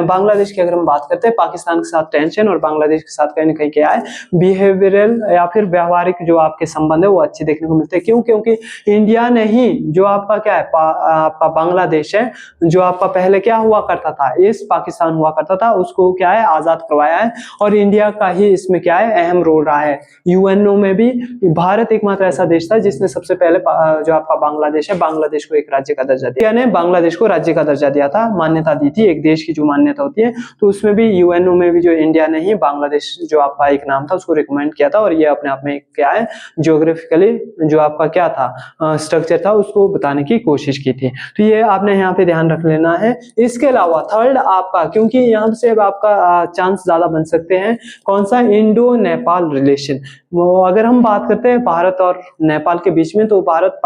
बांग्लादेश की अगर हम बात करते हैं, पाकिस्तान के साथ टेंशन और बांग्लादेश के साथ कहीं ना कहीं क्या है, बिहेवियरल या फिर व्यवहारिक जो आपके संबंध है वो अच्छे देखने को मिलते हैं। क्यों? क्योंकि इंडिया ने ही जो आपका क्या है, आपका बांग्लादेश है, जो आपका पहले क्या हुआ करता था, ईस्ट पाकिस्तान हुआ करता था, उसको क्या है आजाद करवाया है। और इंडिया का ही इसमें क्या है अहम रोल रहा है। यूएनओ में भी भारत एकमात्र ऐसा देश था जिसने सबसे पहले जो आपका बांग्लादेश है, बांग्लादेश को एक राज्य का दर्जा दिया, यानी बांग्लादेश को राज्य का दर्जा दिया था, मान्यता दी थी, एक देश की जो मान्यता होती है। तो उसमें भी यूएनओ में भी जो इंडिया ने ही बांग्लादेश जो आपका एक नाम था उसको रिकमेंड किया था। और ये अपने आप में क्या है, जियोग्राफिकली जो आपका क्या था स्ट्रक्चर था उसको बताने की कोशिश की थी। तो ये आपने यहाँ पे ध्यान रख लेना है। इसके अलावा थर्ड आपका, क्योंकि यहाँ से आपका चांस ज्यादा बन सकते हैं, कौन सा, इंडो नेपाल रिलेशन। वो अगर हम बात करते हैं भारत और नेपाल के बीच में, तो भारत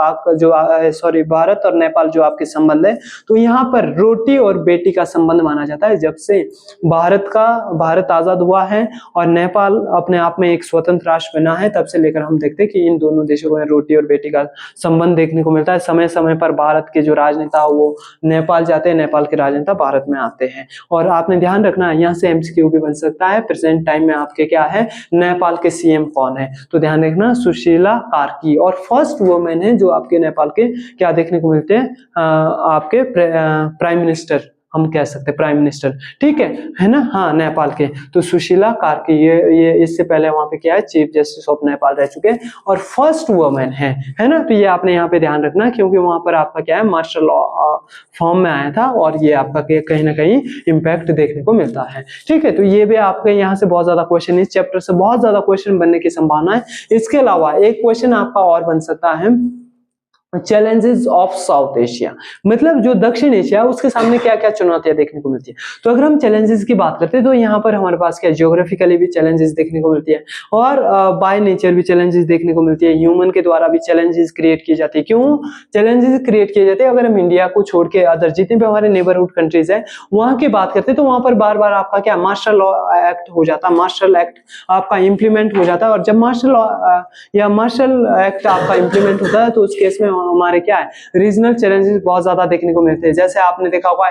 और नेपाल जो आपके संबंध है, तो यहाँ पर रोटी और बेटी का संबंध माना जाता है। जब से भारत आजाद हुआ है और नेपाल अपने आप में एक स्वतंत्र राष्ट्र बना है, तब से लेकर हम देखते हैं कि इन दोनों देशों में रोटी और बेटी का संबंध देखने को मिलता है। समय समय पर भारत के जो राजनेता वो नेपाल जाते हैं, नेपाल के राजनेता भारत में आते हैं। और आपने ध्यान रखना है, यहाँ से एमसीक्यू भी बन सकता है, प्रेजेंट टाइम में आपके क्या है, नेपाल के सीएम कौन है? तो ध्यान रखना, सुशीला कार्की, और फर्स्ट वुमेन है जो आपके नेपाल के क्या देखने को मिलते हैं, आपके प्राइम मिनिस्टर, हम कह सकते हैं प्राइम मिनिस्टर, ठीक है ना, हाँ नेपाल के। तो सुशीला कार्की, ये इससे पहले वहां पे क्या है, चीफ जस्टिस ऑफ नेपाल रह चुके हैं और फर्स्ट वुमेन है ना। तो ये आपने यहाँ पे ध्यान रखना, क्योंकि वहां पर आपका क्या है, मार्शल लॉ फॉर्म में आया था और ये आपका कहीं ना कहीं इम्पैक्ट देखने को मिलता है। ठीक है, तो ये भी आपके यहाँ से बहुत ज्यादा क्वेश्चन, इस चैप्टर से बहुत ज्यादा क्वेश्चन बनने की संभावना है। इसके अलावा एक क्वेश्चन आपका और बन सकता है, चैलेंजेस ऑफ साउथ एशिया, मतलब जो दक्षिण एशिया उसके सामने क्या क्या चुनौतियां देखने को मिलती है। तो अगर हम चैलेंजेस की बात करते हैं तो यहाँ पर हमारे पास क्या, जियोग्राफिकली भी चैलेंजेस देखने को मिलती है और बाय नेचर भी चैलेंजेस देखने को मिलती है, ह्यूमन के द्वारा भी चैलेंजेस क्रिएट की जाती है। क्यों चैलेंजेस क्रिएट किए जाते हैं? अगर हम इंडिया को छोड़ के अदर जितने भी हमारे नेबरहुड कंट्रीज है वहां की बात करते हैं, तो वहां पर बार बार आपका क्या, मार्शल लॉ एक्ट हो जाता है, मार्शल एक्ट आपका इंप्लीमेंट हो जाता है। और जब मार्शल एक्ट आपका इंप्लीमेंट होता है तो उस केस में हमारे क्या है रीजनल चैलेंजेस बहुत ज्यादा देखने को मिलते हैं। जैसे आपने देखा होगा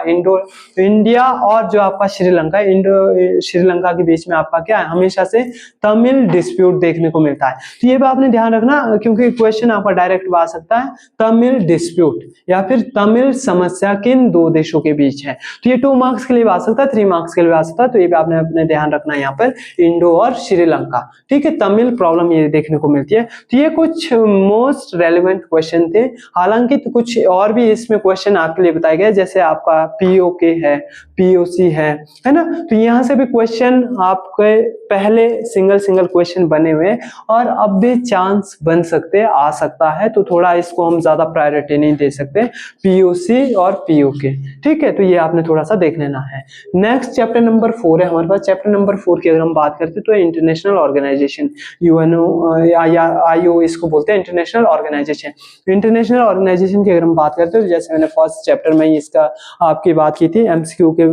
इंडिया और जो आपका श्रीलंका के बीच में आपका क्या है हमेशा से तमिल डिस्प्यूट देखने को मिलता है। तो ये भी आपने ध्यान रखना, क्योंकि क्वेश्चन आपका डायरेक्ट आ सकता है तमिल डिस्प्यूट या फिर तमिल समस्या किन दो देशों के बीच है। तो ये 2 मार्क्स के लिए आ सकता है, 3 मार्क्स के लिए आ सकता है। तो ये भी आपने अपने ध्यान रखना है यहाँ पर इंडो और श्रीलंका, ठीक है। तमिल प्रॉब्लम ये देखने को मिलती है। तो ये कुछ मोस्ट रेलेवेंट क्वेश्चन थे। हालांकि तो कुछ और भी इसमें क्वेश्चन आपके लिए बताए गए, जैसे आपका पीओके है, पीओसी है ना। तो यहाँ से भी क्वेश्चन आपके पहले सिंगल क्वेश्चन बने हुए और अब भी चांस बन सकते आ सकता है। तो थोड़ा इसको हम ज्यादा प्रायोरिटी नहीं दे सकते, पीओसी और पीओके, ठीक है। तो ये आपने थोड़ा सा देख लेना है। नेक्स्ट चैप्टर नंबर 4 है हमारे पास। चैप्टर नंबर 4 की अगर हम बात करते हैं तो इंटरनेशनल ऑर्गेनाइजेशन, यूएनओ या आईओ इसको बोलते हैं, इंटरनेशनल ऑर्गेनाइजेशन। इंटरनेशनल ऑर्गेनाइजेशन की अगर हम बात करते हैं तो जैसे मैंने फर्स्ट चैप्टर में इसका आपकी बात की थी, एमसीक्यू के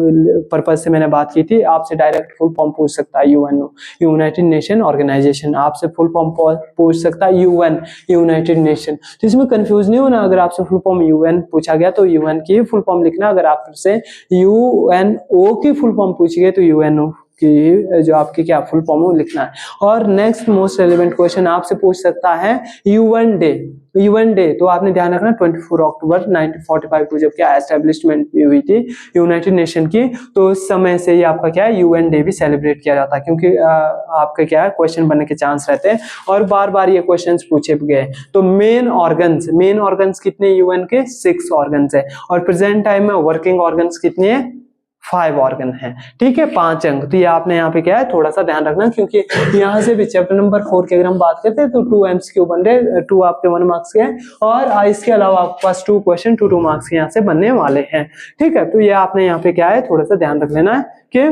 पर्पज से मैंने बात की थी। आपसे डायरेक्ट फुल फॉर्म पूछ सकता है यूएनओ, यूनाइटेड नेशन ऑर्गेनाइजेशन। आपसे फुल फॉर्म पूछ सकता है यूएन, यूनाइटेड नेशन। तो इसमें कंफ्यूज नहीं होना, अगर आपसे फुल फॉर्म यूएन पूछा गया तो यूएन की फुल फॉर्म लिखना। अगर आपसे यूएनओ की फुल फॉर्म पूछी गई तो यूएनओ की जो आपकी क्या फुल फॉर्म है लिखना है। और नेक्स्ट मोस्ट रेलेवेंट क्वेश्चन आपसे पूछ सकता है यूएन डे। यूएन डे तो आपने ध्यान रखना 24 अक्टूबर 1945 को जब क्या एस्टेब्लिशमेंट हुई थी यूनाइटेड नेशन की, तो उस समय से ही आपका क्या है यूएन डे भी सेलिब्रेट किया जाता है, क्योंकि आपके क्या है क्वेश्चन बनने के चांस रहते हैं और बार बार ये क्वेश्चंस पूछे गए। तो मेन ऑर्गन्स कितने यूएन के 6 ऑर्गन्स है और प्रेजेंट टाइम में वर्किंग ऑर्गन्स कितने हैं 5 ऑर्गन है, ठीक है, 5 अंक। तो ये आपने यहाँ पे क्या है थोड़ा सा ध्यान रखना, क्योंकि यहाँ से भी चैप्टर नंबर 4 की अगर हम बात करते हैं तो 2 एमसीक्यू बन रहे, 2 आपके 1 मार्क्स के हैं और इसके अलावा आपके पास 2 क्वेश्चन 2 मार्क्स के यहाँ से बनने वाले हैं, ठीक है। तो ये आपने यहाँ पे क्या है थोड़ा सा ध्यान रख लेना है कि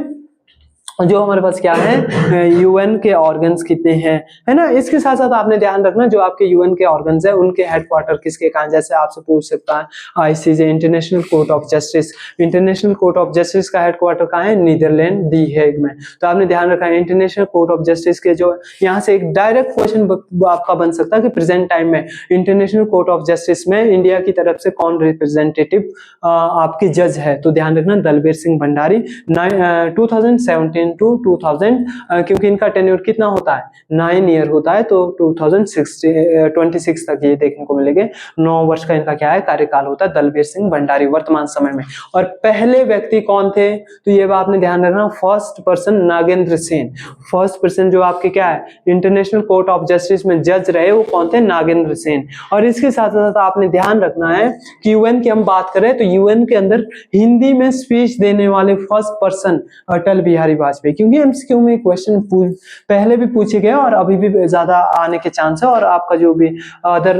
जो हमारे पास क्या है यूएन के ऑर्गन्स कितने हैं, है ना। इसके साथ साथ आपने ध्यान रखना जो आपके यूएन के ऑर्गन्स है उनके हेडक्वार्टर किसके कहाँ, जैसे आपसे पूछ सकता है ICJ, international court of justice. International court of justice का हेडक्वार्टर कहाँ है, नीदरलैंड दी हेग में। तो आपने ध्यान रखा है इंटरनेशनल कोर्ट ऑफ जस्टिस के जो यहाँ से एक डायरेक्ट क्वेश्चन आपका बन सकता है कि प्रेजेंट टाइम में इंटरनेशनल कोर्ट ऑफ जस्टिस में इंडिया की तरफ से कौन रिप्रेजेंटेटिव आपकी जज है। तो ध्यान रखना दलबीर सिंह भंडारी। 2017 टू 2000 क्योंकि इनका टेन्योर कितना होता है 9 ईयर होता है, तो 2026 तक ये देखने को मिलेंगे। 9 वर्ष का इनका क्या है कार्यकाल होता है दलबीर सिंह भंडारी वर्तमान समय में। और पहले व्यक्ति कौन थे, तो ये बात आपने ध्यान रखना first person Nagendra Sen. First person जो आपके क्या है इंटरनेशनल कोर्ट ऑफ जस्टिस में जज रहे वो कौन थे, नागेंद्र सेन। और इसके साथ साथ आपने ध्यान रखना है कि यूएन की हम बात करें तो यूएन के अंदर हिंदी में स्पीच देने वाले फर्स्ट पर्सन अटल बिहारी वाजपेयी, क्योंकि एमसीक्यू में क्वेश्चन पहले भी पूछे गए और अभी भी ज्यादा आने के चांस है और आपका जो भी अदर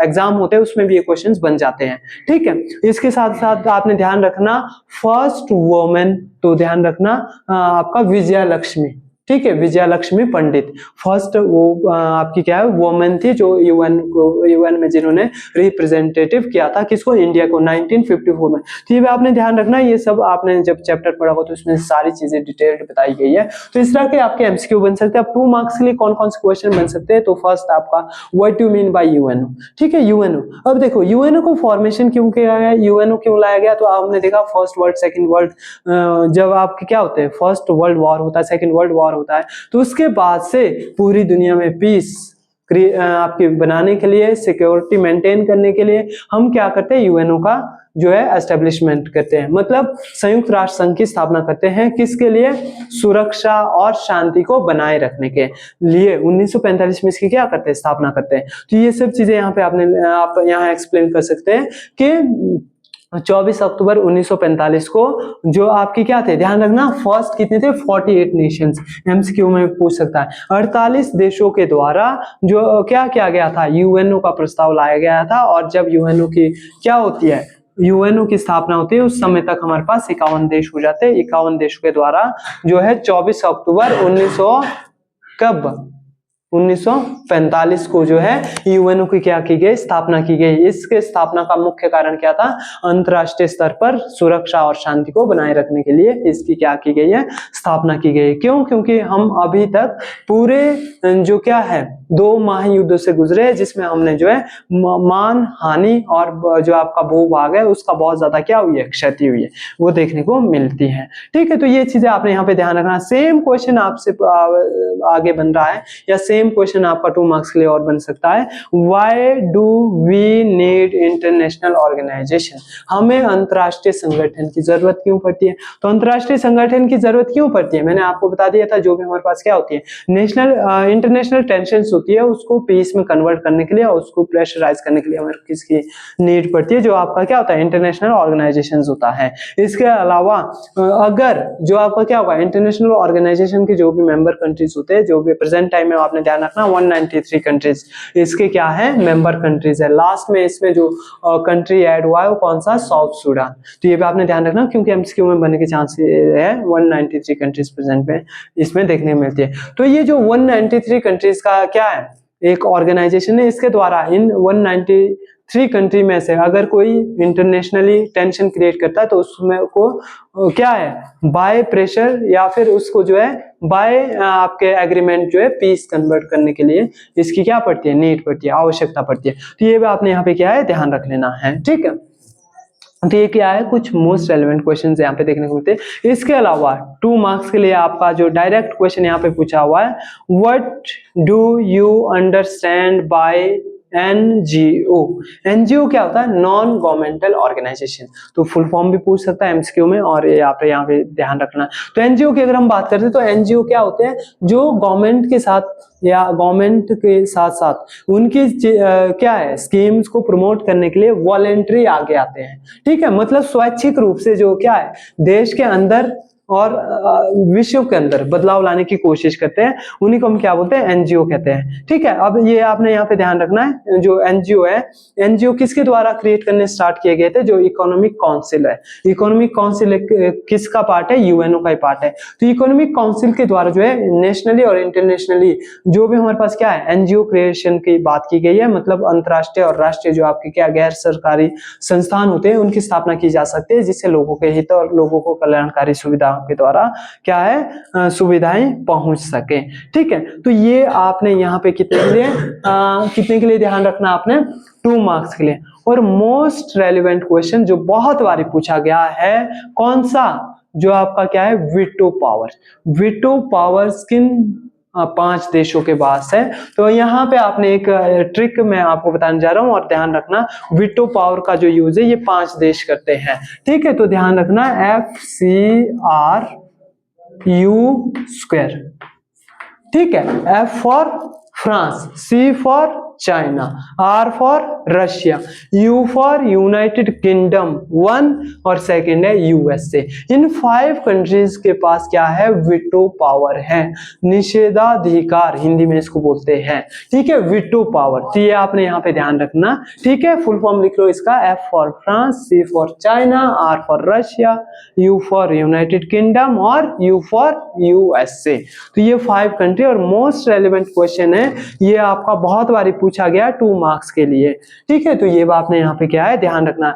एग्जाम होते हैं उसमें भी ये क्वेश्चंस बन जाते हैं, ठीक है। इसके साथ साथ आपने ध्यान रखना फर्स्ट वुमेन, तो ध्यान रखना आपका विजया लक्ष्मी, ठीक है, विजया लक्ष्मी पंडित फर्स्ट वो आपकी क्या है वुमेन थी जो यूएन में जिन्होंने रिप्रेजेंटेटिव किया था किसको, इंडिया को 1954 में। तो ये आपने ध्यान रखना, ये सब आपने जब चैप्टर पढ़ा हो तो इसमें सारी चीजें डिटेल्ड बताई गई है। तो इस तरह के आपके एमसीक्यू बन सकते हैं। अब 2 मार्क्स के लिए कौन कौन से क्वेश्चन बन सकते हैं, तो फर्स्ट आपका what do mean by UNO, ठीक है, यूएनओ। अब देखो यूएनओ को फॉर्मेशन क्यों किया गया, यूएनओ क्यों लाया गया, तो आपने देखा फर्स्ट वर्ल्ड सेकंड वर्ल्ड जब आपके क्या होते हैं फर्स्ट वर्ल्ड वॉर होता है, सेकंड वर्ल्ड वॉर होता है, तो उसके बाद से पूरी दुनिया में पीस आपके बनाने के लिए, सिक्योरिटी मेंटेन करने के लिए हम क्या करते हैं यूएनओ का जो है एस्टेब्लिशमेंट करते हैं, मतलब संयुक्त राष्ट्र संघ की स्थापना करते हैं। किसके लिए, सुरक्षा और शांति को बनाए रखने के लिए 1945 में इसकी क्या करते हैं स्थापना करते हैं। तो ये सब चीजें यहाँ पे आप यहाँ एक्सप्लेन कर सकते हैं कि 24 अक्टूबर 1945 को जो आपके क्या थे, ध्यान रखना फर्स्ट कितने थे 48 नेशंस, एमसीक्यू में पूछ सकता है। 48 देशों के द्वारा जो क्या किया गया था, यूएनओ का प्रस्ताव लाया गया था। और जब यूएनओ की क्या होती है, यूएनओ की स्थापना होती है उस समय तक हमारे पास 51 देश हो जाते हैं। 51 देशों के द्वारा जो है 24 अक्टूबर 1900 कब 1945 को जो है यूएनओ की क्या की गई, स्थापना की गई। इसके स्थापना का मुख्य कारण क्या था, अंतरराष्ट्रीय स्तर पर सुरक्षा और शांति को बनाए रखने के लिए इसकी क्या की गई है, स्थापना की गई है। क्यों? क्योंकि हम अभी तक पूरे जो क्या है 2 महायुद्धों से गुजरे हैं, जिसमें हमने जो है मान हानि और जो आपका भूभाग है उसका बहुत ज्यादा क्या हुई है, क्षति हुई है, वो देखने को मिलती है। ठीक है, तो ये चीजें आपने यहाँ पे ध्यान रखना। सेम क्वेश्चन आपसे आगे बन रहा है, या सेम क्वेश्चन आपका 2 मार्क्स के लिए और बन सकता है। Why do we need international organisation? हमें अंतरराष्ट्रीय संगठन की जरूरत क्यों पड़ती है? तो अंतरराष्ट्रीय संगठन की जरूरत क्यों पड़ती है, मैंने आपको बता दिया था। जो भी हमारे पास क्या होती है, इंटरनेशनल टेंशंस होती है, उसको पीस में कन्वर्ट करने के लिए और उसको प्रेशराइज करने के लिए हमें किसकी नीड पड़ती है, जो आपका क्या होता है, इंटरनेशनल ऑर्गेनाइजेशन होता है। इसके अलावा अगर जो आपका क्या होगा, इंटरनेशनल ऑर्गेनाइजेशन के जो भी मेंबर कंट्रीज होते हैं, जो भी प्रेजेंट टाइम में आपने ध्यान रखना 193 कंट्रीज इसके क्या है, मेंबर कंट्रीज है। लास्ट में इसमें जो कंट्री ऐड हुआ है वो कौन सा, साउथ सूडान। तो ये भी आपने ध्यान रखना, क्योंकि एमसीक्यू में बनने के चांस है। 193 कंट्रीज प्रेजेंट में इसमें देखने को मिलती है। तो ये जो 193 कंट्रीज का क्या है, एक ऑर्गेनाइजेशन है। इसके द्वारा इन 193 कंट्री में से अगर कोई इंटरनेशनली टेंशन क्रिएट करता है तो उसमें को क्या है, बाय प्रेशर या फिर उसको जो है बाय आपके एग्रीमेंट जो है पीस कन्वर्ट करने के लिए इसकी क्या पड़ती है, नीड पड़ती है, आवश्यकता पड़ती है। तो ये भी आपने यहाँ पे क्या है, ध्यान रख लेना है। ठीक है, तो ये क्या है, कुछ मोस्ट रेलेवेंट क्वेश्चंस यहाँ पे देखने को मिलते हैं। इसके अलावा 2 मार्क्स के लिए आपका जो डायरेक्ट क्वेश्चन यहाँ पे पूछा हुआ है, what do you understand by NGO? NGO क्या होता है, नॉन गवर्नमेंटल ऑर्गेनाइजेशन। तो फुल फॉर्म भी पूछ सकता है एमसीक्यू में, और यहाँ पे ध्यान रखना। तो एनजीओ की अगर हम बात करते हैं तो एनजीओ क्या होते हैं, जो गवर्नमेंट के साथ या गवर्नमेंट के साथ साथ उनकी क्या है, स्कीम्स को प्रमोट करने के लिए वॉलेंटरी आगे आते हैं। ठीक है, मतलब स्वैच्छिक रूप से जो क्या है, देश के अंदर और विश्व के अंदर बदलाव लाने की कोशिश करते हैं, उन्हीं को हम क्या बोलते हैं, एनजीओ कहते हैं। ठीक है, अब ये आपने यहाँ पे ध्यान रखना है, जो एनजीओ है, एनजीओ किसके द्वारा क्रिएट करने स्टार्ट किए गए थे, जो इकोनॉमिक काउंसिल है। इकोनॉमिक काउंसिल किसका पार्ट है, यूएनओ का ही पार्ट है। तो इकोनॉमिक काउंसिल के द्वारा जो है नेशनली और इंटरनेशनली जो भी हमारे पास क्या है, एनजीओ क्रिएशन की बात की गई है। मतलब अंतरराष्ट्रीय और राष्ट्रीय जो आपके क्या गैर सरकारी संस्थान होते हैं उनकी स्थापना की जा सकती है, जिससे लोगों के हित और लोगों को कल्याणकारी सुविधा के द्वारा क्या है, सुविधाएं पहुंच सके। ठीक है, तो ये आपने यहाँ पे कितने के लिए ध्यान रखना आपने, 2 मार्क्स के लिए। और मोस्ट रेलेवेंट क्वेश्चन जो बहुत बार पूछा गया है, कौन सा, जो आपका क्या है, वीटो पावर। वीटो पावर किन 5 देशों के पास है? तो यहाँ पे आपने एक ट्रिक मैं आपको बताने जा रहा हूँ, और ध्यान रखना वीटो पावर का जो यूज है ये 5 देश करते हैं। ठीक है, तो ध्यान रखना FCRU²। ठीक है, F for France, C for China, R for Russia, U for United kingdom 1, और सेकंड है USA। इन 5 कंट्रीज के पास क्या है, वीटो पावर है, निषेधाधिकार हिंदी में इसको बोलते हैं। ठीक है, वीटो पावर। तो ये आपने यहाँ पे ध्यान रखना। ठीक है, फुल फॉर्म लिख लो इसका, F for France, C for China, R for Russia, U for United kingdom और U फॉर USA। तो ये 5 कंट्री, और मोस्ट रेलेवेंट क्वेश्चन है ये, आपका बहुत बार पूछा गया 2 मार्क्स के लिए। ठीक है, तो ये बात आपने यहाँ पे क्या है, ध्यान रखना।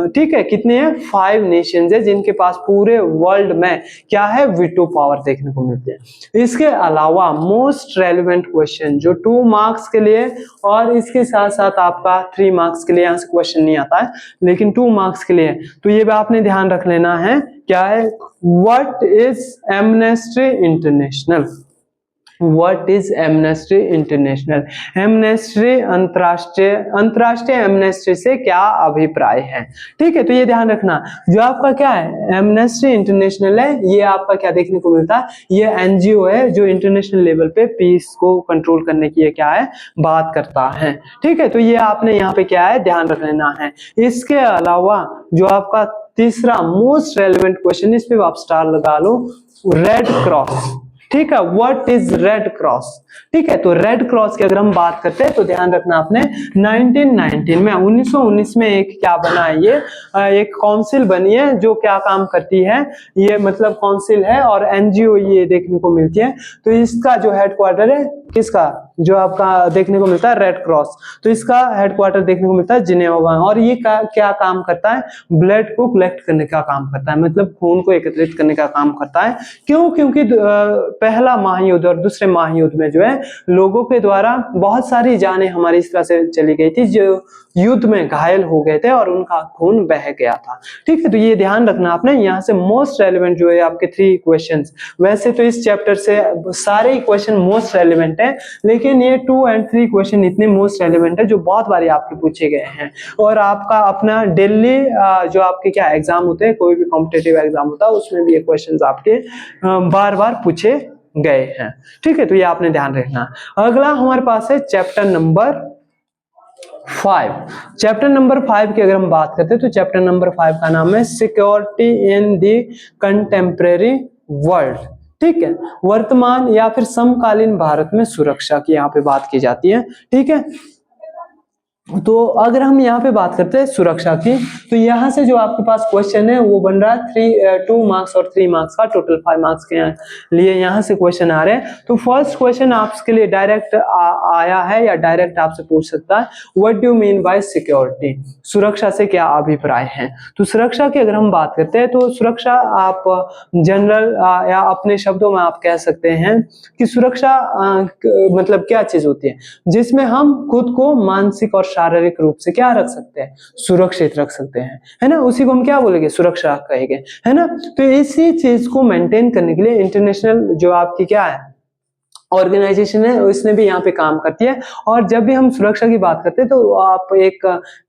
ठीक है, कितने हैं, 5 नेशंस है जिनके पास पूरे वर्ल्ड में क्या है, वीटो पावर देखने को मिलती है। इसके अलावा मोस्ट रेलेवेंट क्वेश्चन जो 2 मार्क्स के लिए, और इसके साथ साथ आपका 3 मार्क्स के लिए यहाँ से क्वेश्चन नहीं आता है, लेकिन 2 मार्क्स के लिए तो ये भी आपने ध्यान रख लेना है। क्या है, what is amnesty international? What is amnesty international? Amnesty अंतरराष्ट्रीय एमनेस्टी से क्या अभिप्राय है? ठीक है, तो ये ध्यान रखना, जो आपका क्या है, एमनेस्टी इंटरनेशनल है, ये आपका क्या देखने को मिलता है, ये एनजीओ है जो इंटरनेशनल लेवल पे पीस को कंट्रोल करने की क्या है, बात करता है। ठीक है, तो ये आपने यहाँ पे क्या है, ध्यान रख लेना है। इसके अलावा जो आपका तीसरा मोस्ट रेलेवेंट क्वेश्चन, इस पे आप स्टार लगा लो, रेड क्रॉस। ठीक है, व्हाट इज रेड क्रॉस? ठीक है, तो रेड क्रॉस की अगर हम बात करते हैं तो ध्यान रखना आपने 1919 में एक क्या बना है, ये एक काउंसिल बनी है जो क्या काम करती है, ये मतलब काउंसिल है और एनजीओ ये देखने को मिलती है। तो इसका जो हेडक्वार्टर है किसका, जो आपका देखने को मिलता है रेड क्रॉस, तो इसका हेडक्वार्टर देखने को मिलता है जिनेवा, और ये क्या काम करता है, ब्लड को कलेक्ट करने का काम करता है, मतलब खून को एकत्रित करने का काम करता है। क्यों? क्योंकि पहला महायुद्ध और दूसरे महायुद्ध में जो है लोगों के द्वारा बहुत सारी जानें हमारी इस तरह से चली गई थी जो युद्ध में घायल हो गए थे और उनका खून बह गया था। ठीक है, तो ये ध्यान रखना आपने। यहाँ से मोस्ट रेलिवेंट जो है आपके 3 क्वेश्चंस, वैसे तो इस चैप्टर से सारे क्वेश्चन मोस्ट रेलिवेंट है, लेकिन ये 2 और 3 क्वेश्चन इतने मोस्ट रेलिवेंट है जो बहुत बार आपके पूछे गए हैं। और आपका अपना डेली जो आपके क्या एग्जाम होते हैं, कोई भी कॉम्पिटिटिव एग्जाम होता है उसमें भी ये क्वेश्चन आपके बार बार पूछे गए हैं। ठीक है, तो ये आपने ध्यान रखना। अगला हमारे पास है चैप्टर नंबर 5। चैप्टर नंबर 5 की अगर हम बात करते हैं तो चैप्टर नंबर 5 का नाम है security in the contemporary world. ठीक है, वर्तमान या फिर समकालीन भारत में सुरक्षा की यहाँ पे बात की जाती है। ठीक है, तो अगर हम यहाँ पे बात करते हैं सुरक्षा की, तो यहाँ से जो आपके पास क्वेश्चन है वो बन रहा है 2 मार्क्स और 3 मार्क्स का, टोटल 5 मार्क्स के लिए यहाँ से क्वेश्चन आ रहे हैं। तो फर्स्ट क्वेश्चन आपके लिए डायरेक्ट आया है या डायरेक्ट आपसे पूछ सकता है, what do you mean bye security, सुरक्षा से क्या अभिप्राय है। तो सुरक्षा की अगर हम बात करते हैं तो सुरक्षा आप जनरल या अपने शब्दों में आप कह सकते हैं कि सुरक्षा मतलब क्या चीज होती है जिसमें हम खुद को मानसिक और शारीरिक रूप से क्या रख सकते हैं, सुरक्षित रख सकते हैं, है ना, उसी को हम क्या बोलेंगे, सुरक्षा कहेंगे, है ना। तो इसी चीज को मेंटेन करने के लिए इंटरनेशनल जो आपकी क्या है ऑर्गेनाइजेशन है, इसने भी यहाँ पे काम करती है। और जब भी हम सुरक्षा की बात करते हैं तो आप एक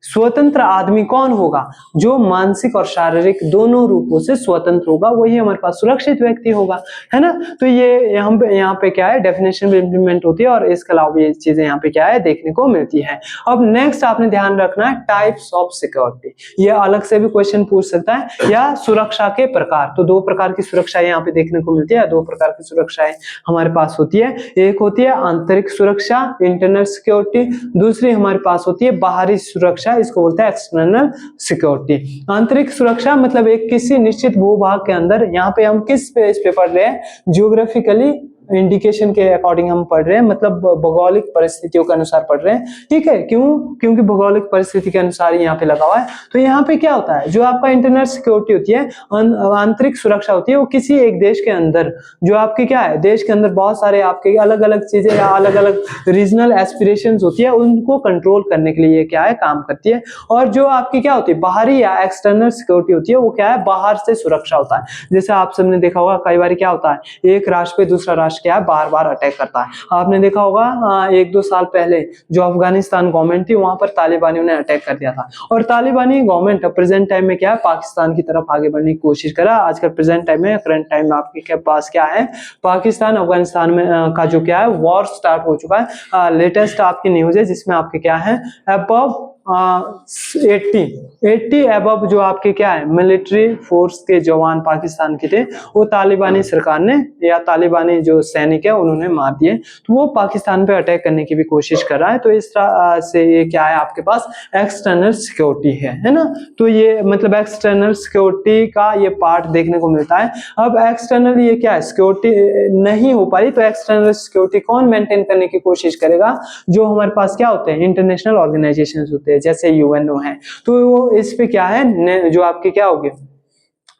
स्वतंत्र आदमी कौन होगा, जो मानसिक और शारीरिक दोनों रूपों से स्वतंत्र होगा, वही हमारे पास सुरक्षित व्यक्ति होगा, है ना। तो ये यहाँ पे क्या है, डेफिनेशन भी इंप्लीमेंट होती है और इसके अलावा ये चीजें यहाँ पे क्या है देखने को मिलती है। अब नेक्स्ट आपने ध्यान रखना है टाइप्स ऑफ सिक्योरिटी, ये अलग से भी क्वेश्चन पूछ सकता है, या सुरक्षा के प्रकार। तो 2 प्रकार की सुरक्षा यहाँ पे देखने को मिलती है, 2 प्रकार की सुरक्षाएं हमारे पास होती है। एक होती है आंतरिक सुरक्षा, इंटरनल सिक्योरिटी, दूसरी हमारे पास होती है बाहरी सुरक्षा, इसको बोलते हैं एक्सटर्नल सिक्योरिटी। आंतरिक सुरक्षा मतलब एक किसी निश्चित भूभाग के अंदर, यहाँ पे हम किस पेज पे पढ़ रहे हैं, जियोग्राफिकली इंडिकेशन के अकॉर्डिंग हम पढ़ रहे हैं, मतलब भौगोलिक परिस्थितियों के अनुसार पढ़ रहे हैं। ठीक है, क्यों? क्योंकि भौगोलिक परिस्थिति के अनुसार यहाँ पे लगा हुआ है। तो यहाँ पे क्या होता है, जो आपका इंटरनल सिक्योरिटी होती है, आंतरिक सुरक्षा होती है, वो किसी एक देश के अंदर जो आपके क्या है, देश के अंदर बहुत सारे आपके अलग अलग चीजें या अलग अलग रीजनल एस्पिरेशंस होती है, उनको कंट्रोल करने के लिए क्या है काम करती है। और जो आपकी क्या होती है बाहरी या एक्सटर्नल सिक्योरिटी होती है, वो क्या है बाहर से सुरक्षा होता है। जैसे आप सबने देखा होगा कई बार क्या होता है, एक राष्ट्र पे दूसरा राष्ट्र क्या है बार बार अटैक करता है। आपने देखा होगा 1-2 साल पहले जो अफगानिस्तान गवर्नमेंट थी वहां पर तालिबानियों ने अटैक कर दिया था, और तालिबानी गवर्नमेंट प्रेजेंट टाइम में क्या है पाकिस्तान की तरफ आगे बढ़ने की कोशिश करा। आजकल प्रेजेंट टाइम में करंट टाइम में आपके पास क्या है, पाकिस्तान अफगानिस्तान में का जो क्या है वॉर स्टार्ट हो चुका है। लेटेस्ट आपकी न्यूज है जिसमें आपके क्या है अबव 80 अबव जो आपके क्या है मिलिट्री फोर्स के जवान पाकिस्तान के थे, वो तालिबानी सरकार ने या तालिबानी जो सैनिक है उन्होंने मार दिए। तो वो पाकिस्तान पे अटैक करने की भी कोशिश कर रहा है। तो इस तरह से ये क्या है आपके पास एक्सटर्नल सिक्योरिटी है ना। तो ये मतलब एक्सटर्नल सिक्योरिटी का ये पार्ट देखने को मिलता है। अब एक्सटर्नल ये क्या है सिक्योरिटी नहीं हो पाई, तो एक्सटर्नल सिक्योरिटी कौन मेंटेन करने की कोशिश करेगा, जो हमारे पास क्या होते हैं इंटरनेशनल ऑर्गेनाइजेशंस होते हैं, जैसे यूएनओ है। तो वो इस पे क्या है जो आपके क्या होगे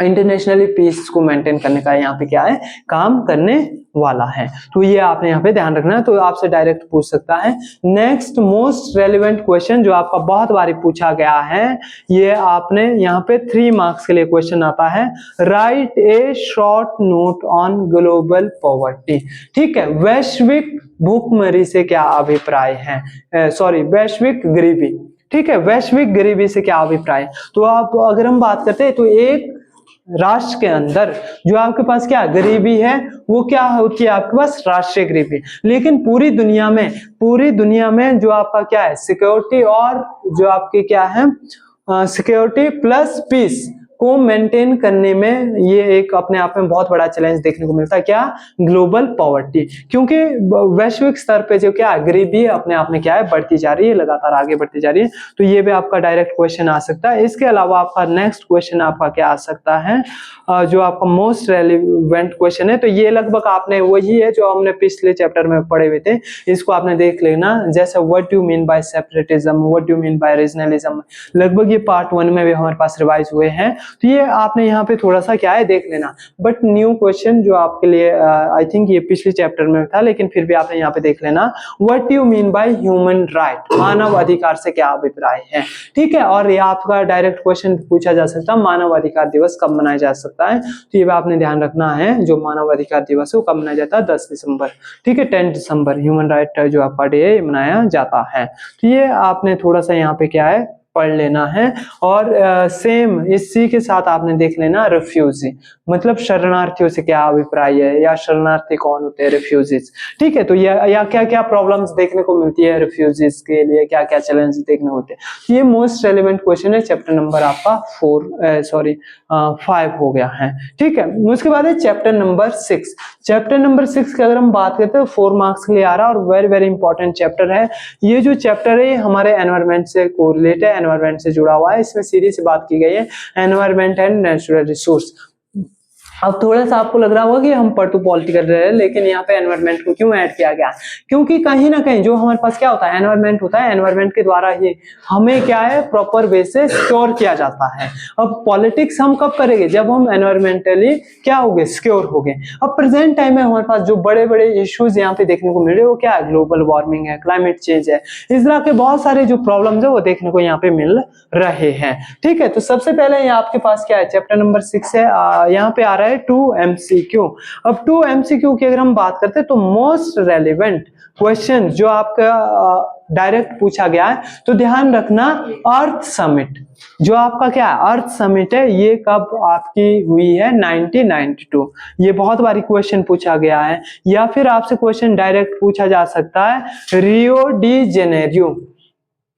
इंटरनेशनली पीस को मेंटेन करने का यहाँ पे क्या है काम करने वाला है। तो ये आपने यहाँ पे ध्यान रखना है। तो आपसे डायरेक्ट पूछ सकता है। नेक्स्ट मोस्ट रेलेवेंट क्वेश्चन जो आपका बहुत बारी पूछा गया है, ये आपने यहाँ पे 3 मार्क्स के लिए क्वेश्चन आता है, right A short note on global poverty. ठीक है, वैश्विक भूखमरी से क्या अभिप्राय है, वैश्विक गरीबी। ठीक है, वैश्विक गरीबी से क्या अभिप्राय। तो आप अगर हम बात करते हैं तो एक राष्ट्र के अंदर जो आपके पास क्या गरीबी है वो क्या होती है आपके पास राष्ट्रीय गरीबी। लेकिन पूरी दुनिया में जो आपका क्या है सिक्योरिटी और जो आपके क्या है सिक्योरिटी प्लस पीस को मेंटेन करने में ये एक अपने आप में बहुत बड़ा चैलेंज देखने को मिलता है, क्या? ग्लोबल पॉवर्टी, क्योंकि वैश्विक स्तर पे जो क्या गरीबी अपने आप में क्या है बढ़ती जा रही है, लगातार आगे बढ़ती जा रही है। तो ये भी आपका डायरेक्ट क्वेश्चन आ सकता है। इसके अलावा आपका नेक्स्ट क्वेश्चन आपका क्या आ सकता है, जो आपका मोस्ट रेलिवेंट क्वेश्चन है, तो ये लगभग आपने वही है जो हमने पिछले चैप्टर में पढ़े हुए थे, इसको आपने देख लेना। जैसे what do you mean bye separatism, what do you mean bye regionalism, लगभग ये पार्ट 1 में भी हमारे पास रिवाइज हुए हैं, तो ये आपने यहाँ पे थोड़ा सा क्या है देख लेना। बट न्यू क्वेश्चन जो आपके लिए आई थिंक ये पिछले चैप्टर में था, लेकिन फिर भी आपने यहाँ पे देख लेना, what do you mean by human right, मानव अधिकार से क्या अभिप्राय है, ठीक है। और ये आपका डायरेक्ट क्वेश्चन पूछा जा सकता है, मानव अधिकार दिवस कब मनाया जा सकता है, तो ये आपने ध्यान रखना है, जो मानव अधिकार दिवस है वो कब मनाया जाता है, 10 दिसंबर, ठीक है, 10 दिसंबर ह्यूमन राइट जो आपका डे है मनाया जाता है। तो ये आपने थोड़ा सा यहाँ पे क्या है पढ़ लेना है। और सेम इसी के साथ आपने देख लेना रिफ्यूजी, मतलब शरणार्थियों से क्या अभिप्राय है, या शरणार्थी कौन होते हैं, रिफ्यूजीज, ठीक है। तो या क्या क्या प्रॉब्लम्स देखने को मिलती है रिफ्यूजीज के लिए, क्या क्या चैलेंज देखने होते हैं। ये मोस्ट रेलिवेंट क्वेश्चन है, चैप्टर नंबर आपका 5 हो गया है, ठीक है। उसके बाद है चैप्टर नंबर 6। चैप्टर नंबर 6 की अगर हम बात करते हैं 4 मार्क्स के लिए आ रहा है, और वेरी वेरी इंपॉर्टेंट चैप्टर है। ये जो चैप्टर है हमारे एनवायरमेंट से कोरिलेट है, एनवायरमेंट से जुड़ा हुआ है। इसमें सीधी सी बात की गई है, एनवायरमेंट एंड नेचुरल रिसोर्स। अब थोड़ा सा आपको लग रहा होगा कि हम पर्टू पॉलिटी कर रहे हैं, लेकिन यहाँ पे एनवायरमेंट को क्यों ऐड किया गया, क्योंकि कहीं ना कहीं जो हमारे पास क्या होता है एनवायरमेंट होता है, एनवायरमेंट के द्वारा ही हमें क्या है प्रॉपर वे से सिक्योर किया जाता है। अब पॉलिटिक्स हम कब करेंगे, जब हम एनवायरमेंटली क्या हो गए, सिक्योर हो गए। अब प्रेजेंट टाइम में हमारे पास जो बड़े बड़े इश्यूज यहाँ पे देखने को मिल रहे हैं वो क्या है, ग्लोबल वार्मिंग है, क्लाइमेट चेंज है, इस तरह के बहुत सारे जो प्रॉब्लम्स है वो देखने को यहाँ पे मिल रहे हैं, ठीक है। तो सबसे पहले यहाँ आपके पास क्या है, चैप्टर नंबर 6 है, यहाँ पे आ रहा है 2 MCQ। अब 2 MCQ की अगर हम बात करते हैं तो मोस्ट रेलिवेंट क्वेश्चन जो आपका डायरेक्ट पूछा गया है, तो ध्यान रखना अर्थ समिट, जो आपका क्या है अर्थ समिट है, ये कब आपकी हुई है, 1992। ये बहुत बारी क्वेश्चन पूछा गया है। या फिर आपसे क्वेश्चन डायरेक्ट पूछा जा सकता है, रियो डी जेनेरियो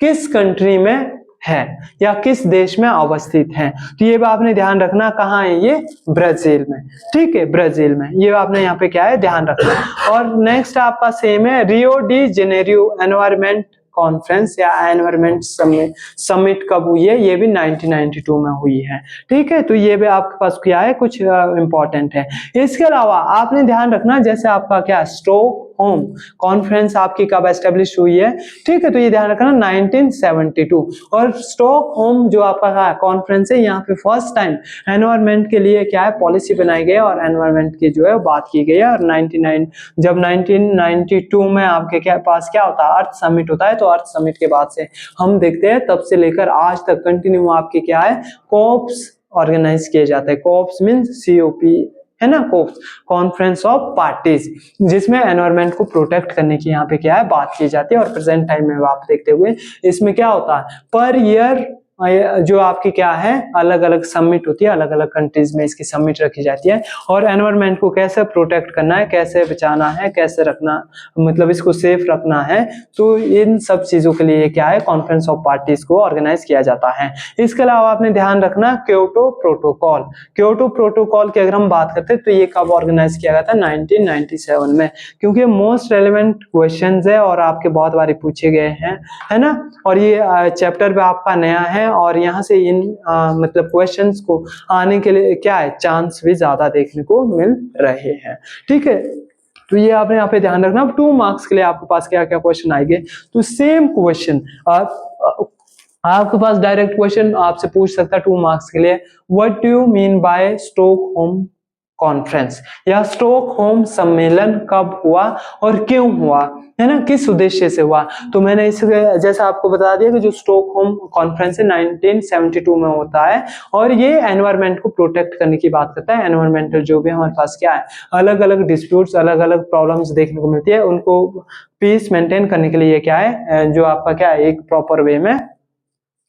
किस कंट्री में है या किस देश में अवस्थित है, तो ये भी आपने ध्यान रखना, कहाँ है ये, ब्राजील में, ठीक है, ब्राजील में, ये आपने यहाँ पे क्या है ध्यान रखना। और नेक्स्ट आपका सेम है, Rio de Janeiro environment conference या एनवायरमेंट समिट कब हुई है, ये भी 1992 में हुई है, ठीक है। तो ये भी आपके पास क्या है कुछ इंपॉर्टेंट है। इसके अलावा आपने ध्यान रखना, जैसे आपका क्या स्टॉकहोम कॉन्फ्रेंस आपकी कब एस्टेब्लिश हुई है, ठीक है, तो ये ध्यान रखना 1972। और स्टॉकहोम जो आपका कॉन्फ्रेंस है, यहाँ पे फर्स्ट टाइम एनवायरमेंट के लिए क्या है पॉलिसी बनाई गई है और एनवायरमेंट की जो है बात की गई है। और 1992 में आपके क्या पास क्या होता है, अर्थ समिट होता है। तो अर्थ समिट के बाद से हम देखते हैं तब से लेकर आज तक कंटिन्यू आपके क्या है कॉप्स ऑर्गेनाइज किए जाते हैं। कॉप्स मींस COP है ना, कॉप्स कॉन्फ्रेंस ऑफ पार्टीज, जिसमें एनवायरमेंट को प्रोटेक्ट करने की यहाँ पे क्या है बात की जाती है। और प्रेजेंट टाइम में आप देखते हुए इसमें क्या होता है, पर ईयर जो आपकी क्या है अलग अलग समिट होती है, अलग अलग कंट्रीज में इसकी समिट रखी जाती है। और एनवायरमेंट को कैसे प्रोटेक्ट करना है, कैसे बचाना है, कैसे रखना, मतलब इसको सेफ रखना है, तो इन सब चीजों के लिए क्या है कॉन्फ्रेंस ऑफ पार्टीज को ऑर्गेनाइज किया जाता है। इसके अलावा आपने ध्यान रखना क्योटो प्रोटोकॉल, क्योटो प्रोटोकॉल की अगर हम बात करते हैं तो ये कब ऑर्गेनाइज किया गया था, 1997 में, क्योंकि मोस्ट रेलिवेंट क्वेश्चन है और आपके बहुत बार पूछे गए हैं, है ना। और ये चैप्टर भी आपका नया है और यहाँ से इन मतलब क्वेश्चंस को आने के लिए क्या है चांस भी ज्यादा देखने को मिल रहे हैं, ठीक है। तो ये आपने यहाँ पे ध्यान रखना। 2 मार्क्स के लिए आपके पास क्या क्या क्वेश्चन आएंगे, तो सेम क्वेश्चन आपके पास डायरेक्ट क्वेश्चन आपसे पूछ सकता है 2 मार्क्स के लिए, what do you mean bye Stockholm conference, या स्टॉकहोम सम्मेलन कब हुआ और क्यों हुआ, है ना, किस उद्देश्य से हुआ। तो मैंने इस जैसा आपको बता दिया कि जो स्टॉकहोम कॉन्फ्रेंस है 1972 में होता है और ये एनवायरमेंट को प्रोटेक्ट करने की बात करता है। एनवायरमेंटल जो भी हमारे पास क्या है अलग अलग डिस्प्यूट्स, अलग अलग प्रॉब्लम्स देखने को मिलती है, उनको पीस मेंटेन करने के लिए क्या है जो आपका क्या है एक प्रॉपर वे में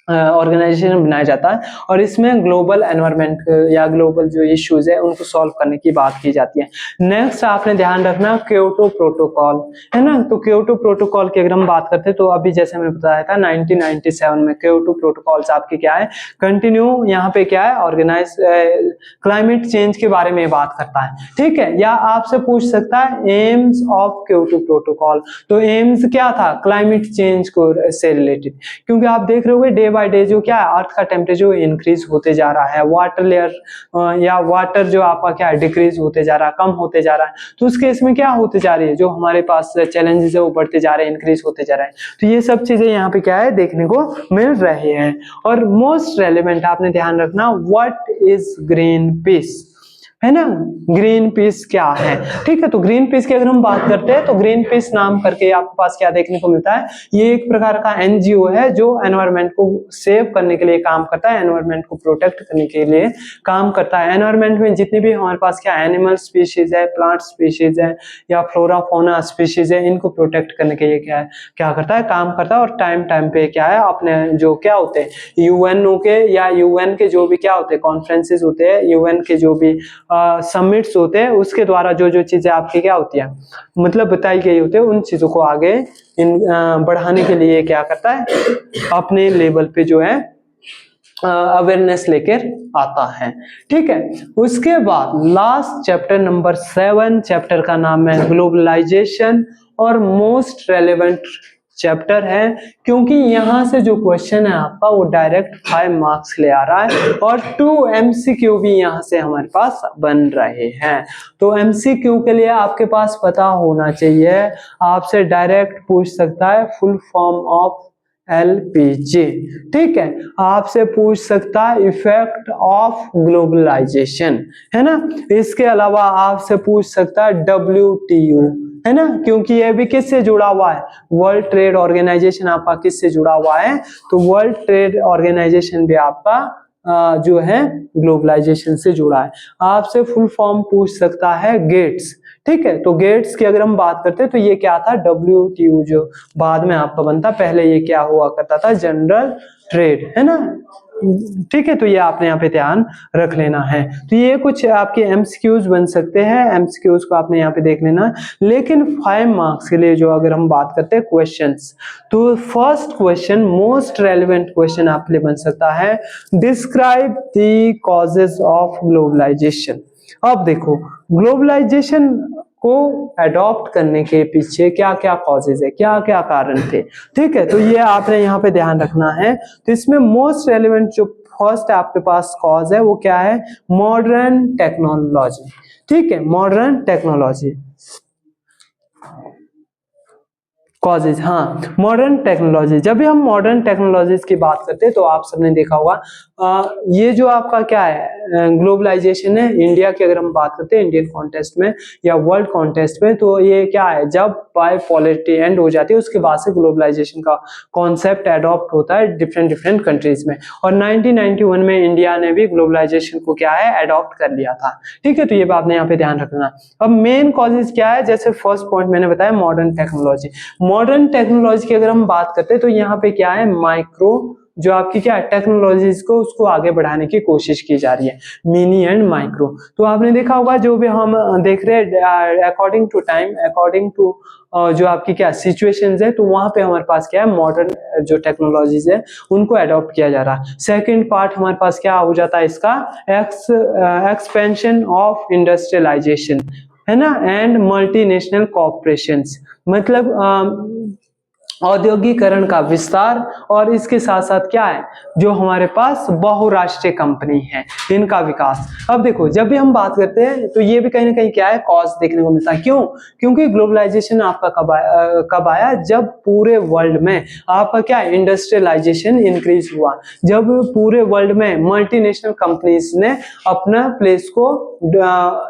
ऑर्गेनाइजेशन बनाया जाता है और इसमें ग्लोबल एनवायरनमेंट या ग्लोबल जो इश्यूज है उनको सॉल्व करने की बात की जाती है। नेक्स्ट आपने ध्यान रखना क्योटो प्रोटोकॉल, है ना। तो क्योटो प्रोटोकॉल की अगर हम बात करते हैं तो अभी जैसे मैंने बताया था 1997 में क्योटो प्रोटोकॉल्स आपके क्या है, कंटिन्यू यहाँ पे क्या है, ऑर्गेनाइज क्लाइमेट चेंज के बारे में बात करता है, ठीक है। या आपसे पूछ सकता है एम्स ऑफ क्योटो प्रोटोकॉल, तो एम्स क्या था, क्लाइमेट चेंज को से रिलेटेड, क्योंकि आप देख रहे होगे डे बाय डे जो क्या है अर्थ का टेम्परेचर इंक्रीज होते जा रहा है, वाटर लेयर या वाटर जो आपका क्या है डिक्रीज होते जा रहा है, कम होते जा रहा है। तो उस केस में क्या होते जा रही है, जो हमारे पास चैलेंजेस है वो बढ़ते जा रहे हैं, इंक्रीज होते जा रहे हैं। तो ये सब चीजें यहाँ पे क्या है देखने को मिल रहे हैं। और मोस्ट रेलेवेंट आपने ध्यान रखना, व्हाट इज ग्रीन पीस, है ना। ग्रीन पीस क्या है, ठीक है। तो ग्रीन पीस की अगर हम बात करते हैं तो ग्रीन पीस नाम करके आपके पास क्या देखने को मिलता है, ये एक प्रकार का एनजीओ है जो एनवायरनमेंट को सेव करने के लिए काम करता है, एनवायरनमेंट को प्रोटेक्ट करने के लिए काम करता है। एनवायरनमेंट में जितनी भी हमारे पास क्या एनिमल स्पीशीज है, प्लांट स्पीशीज है या फ्लोरा फौना स्पीशीज है, इनको प्रोटेक्ट करने के लिए क्या करता है, काम करता है। और टाइम टाइम पे क्या है अपने जो क्या होते हैं यूएनओ के या यूएन के जो भी क्या होते हैं कॉन्फ्रेंसेस होते हैं, यूएन के जो भी समिट्स होते हैं, उसके द्वारा जो जो चीजें आपकी क्या होती है मतलब बताई गई होती है, उन चीजों को आगे बढ़ाने के लिए क्या करता है, अपने लेवल पे जो है अवेयरनेस लेकर आता है, ठीक है। उसके बाद लास्ट चैप्टर नंबर 7, चैप्टर का नाम है ग्लोबलाइजेशन और मोस्ट रेलेवेंट चैप्टर है, क्योंकि यहां से जो क्वेश्चन है आपका वो डायरेक्ट 5 मार्क्स ले आ रहा है और 2 MCQ भी यहां से हमारे पास बन रहे हैं। तो MCQ के लिए आपके पास पता होना चाहिए, आपसे डायरेक्ट पूछ सकता है फुल फॉर्म ऑफ LPG, ठीक है। आपसे पूछ सकता है इफेक्ट ऑफ ग्लोबलाइजेशन, है ना। इसके अलावा आपसे पूछ सकता है WTO, है ना, क्योंकि ये भी किससे जुड़ा हुआ है, वर्ल्ड ट्रेड ऑर्गेनाइजेशन आपका किससे जुड़ा हुआ है, तो वर्ल्ड ट्रेड ऑर्गेनाइजेशन भी आपका जो है ग्लोबलाइजेशन से जुड़ा है। आपसे फुल फॉर्म पूछ सकता है गेट्स, ठीक है। तो गेट्स की अगर हम बात करते हैं तो ये क्या था, WTO जो बाद में आपका बनता, पहले ये क्या हुआ करता था, जनरल ट्रेड, है ना, ठीक है। तो ये आपने यहाँ पे ध्यान रख लेना है। तो ये कुछ आपके MCQs बन सकते हैं, MCQs को आपने यहाँ पे देख लेना। लेकिन 5 मार्क्स के लिए जो अगर हम बात करते हैं क्वेश्चंस, तो first question most relevant question आपके लिए बन सकता है, describe the causes of globalisation. अब देखो ग्लोबलाइजेशन को अडॉप्ट करने के पीछे क्या क्या कॉजेज है, क्या क्या कारण थे, ठीक है। तो ये आपने यहाँ पे ध्यान रखना है। तो इसमें मोस्ट रेलेवेंट जो फर्स्ट आपके पास कॉज है वो क्या है, मॉडर्न टेक्नोलॉजी, ठीक है, मॉडर्न टेक्नोलॉजी कॉजेज, हाँ मॉडर्न टेक्नोलॉजी। जब भी हम मॉडर्न टेक्नोलॉजीज की बात करते हैं तो आप सबने देखा होगा ये जो आपका क्या है ग्लोबलाइजेशन है, इंडिया की अगर हम बात करते हैं इंडियन कॉन्टेस्ट में या वर्ल्ड कॉन्टेस्ट में, तो ये क्या है, जब बाइपोलैरिटी एंड हो जाती है उसके बाद से ग्लोबलाइजेशन का कॉन्सेप्ट एडॉप्ट होता है डिफरेंट डिफरेंट कंट्रीज में। और 1991 में इंडिया ने भी ग्लोबलाइजेशन को क्या है एडॉप्ट कर लिया था, ठीक है। तो ये बात ने यहाँ पे ध्यान रखना। अब मेन कॉजेज क्या है, जैसे फर्स्ट पॉइंट मैंने बताया मॉडर्न टेक्नोलॉजी। मॉडर्न टेक्नोलॉजी की अगर हम बात करते हैं तो यहाँ पे क्या है, माइक्रो जो आपकी क्या टेक्नोलॉजीज को उसको आगे बढ़ाने की कोशिश की जा रही है, मिनी एंड माइक्रो। तो आपने देखा होगा जो भी हम देख रहे हैं according to time, according to जो आपकी क्या सिचुएशंस है, तो वहां पे हमारे पास क्या है मॉडर्न जो टेक्नोलॉजीज है उनको अडॉप्ट किया जा रहा है। सेकंड पार्ट हमारे पास क्या हो जाता है इसका, एक्सपेंशन ऑफ इंडस्ट्रियलाइजेशन, है ना, एंड मल्टीनेशनल कॉर्पोरेशंस, मतलब औद्योगिकरण का विस्तार, और इसके साथ साथ क्या है जो हमारे पास बहुराष्ट्रीय कंपनी है इनका विकास। अब देखो जब भी हम बात करते हैं तो ये भी कहीं ना कहीं क्या है कॉज देखने को मिलता है, क्यों, क्योंकि ग्लोबलाइजेशन आपका कब आया, जब पूरे वर्ल्ड में आपका क्या इंडस्ट्रियलाइजेशन इंक्रीज हुआ, जब पूरे वर्ल्ड में मल्टीनेशनल कंपनीज ने अपना प्लेस को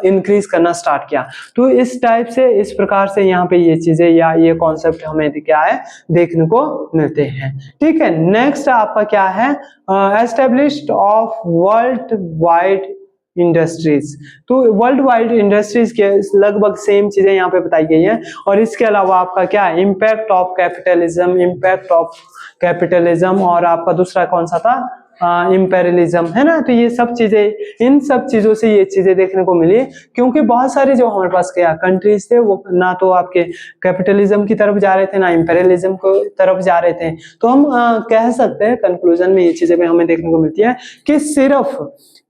इंक्रीज करना स्टार्ट किया। तो इस टाइप से इस प्रकार से यहाँ पे ये चीजें या ये कॉन्सेप्ट हमें क्या है देखने को मिलते हैं, ठीक है। नेक्स्ट आपका क्या है, established of world wide industries. तो वर्ल्ड वाइड इंडस्ट्रीज के लगभग सेम चीजें यहाँ पे बताई गई हैं। और इसके अलावा आपका क्या है, इम्पैक्ट ऑफ कैपिटलिज्म, और आपका दूसरा कौन सा था, इंपेरियलिज्म, है ना। तो ये सब चीजें, इन सब चीजों से ये चीजें देखने को मिली, क्योंकि बहुत सारे जो हमारे पास क्या कंट्रीज थे वो ना तो आपके कैपिटलिज्म की तरफ जा रहे थे, ना इंपेरियलिज्म की तरफ जा रहे थे। तो हम कह सकते हैं कंक्लूजन में ये चीजें भी हमें देखने को मिलती है कि सिर्फ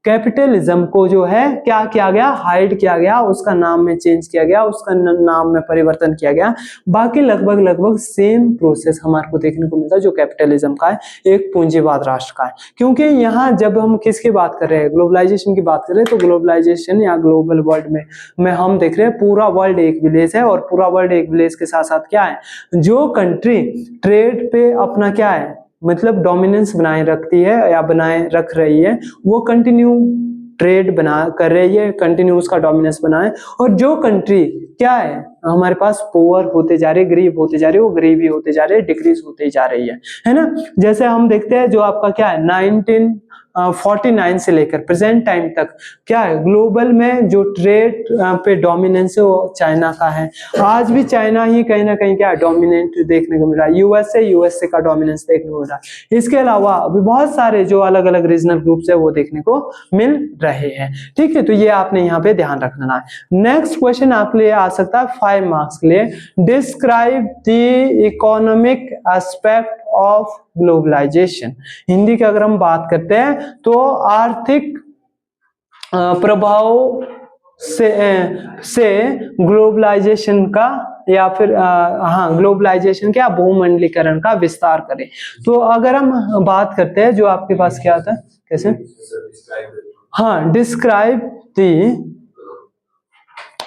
कैपिटलिज्म को जो है क्या किया गया, हाइड किया गया, उसका नाम में चेंज किया गया, उसका नाम में परिवर्तन किया गया। बाकी लगभग सेम प्रोसेस हमारे को देखने को मिलता है जो कैपिटलिज्म का है, एक पूंजीवाद राष्ट्र का है। क्योंकि यहाँ जब हम किसकी बात कर रहे हैं, ग्लोबलाइजेशन की बात कर रहे हैं, तो ग्लोबलाइजेशन या ग्लोबल वर्ल्ड में हम देख रहे हैं पूरा वर्ल्ड एक विलेज है, और पूरा वर्ल्ड एक विलेज के साथ साथ क्या है, जो कंट्री ट्रेड पे अपना क्या है मतलब डोमिनेंस बनाए रखती है या बनाए रख रही है, वो कंटिन्यू ट्रेड बना कर रही है, कंटिन्यू उसका डोमिनेंस बनाए। और जो कंट्री क्या है हमारे पास पुअर होते जा रही है, गरीब होते जा रही है, वो गरीबी होते जा रही है, डिक्रीज होते जा रही है ना। जैसे हम देखते हैं जो आपका क्या है 1949 से लेकर प्रेजेंट टाइम तक क्या है, ग्लोबल में जो ट्रेड पे डोमिनेंस है वो चाइना का है। आज भी चाइना ही कहीं ना कहीं क्या डोमिनेंट देखने को मिल रहा है, यूएसए का डोमिनेंस देखने को मिल रहा है। इसके अलावा अभी बहुत सारे जो अलग अलग रीजनल ग्रुप्स है वो देखने को मिल रहे हैं। ठीक है, तो ये आपने यहाँ पे ध्यान रखना है। नेक्स्ट क्वेश्चन आपके लिए आ सकता है 5 मार्क्स के लिए, describe the economic aspect of globalisation. Hindi की अगर हम बात करते हैं तो आर्थिक प्रभाव से ग्लोबलाइजेशन का या फिर ग्लोबलाइजेशन क्या भूमंडलीकरण का विस्तार करें। तो अगर हम बात करते हैं जो आपके पास क्या आता है, कैसे, describe the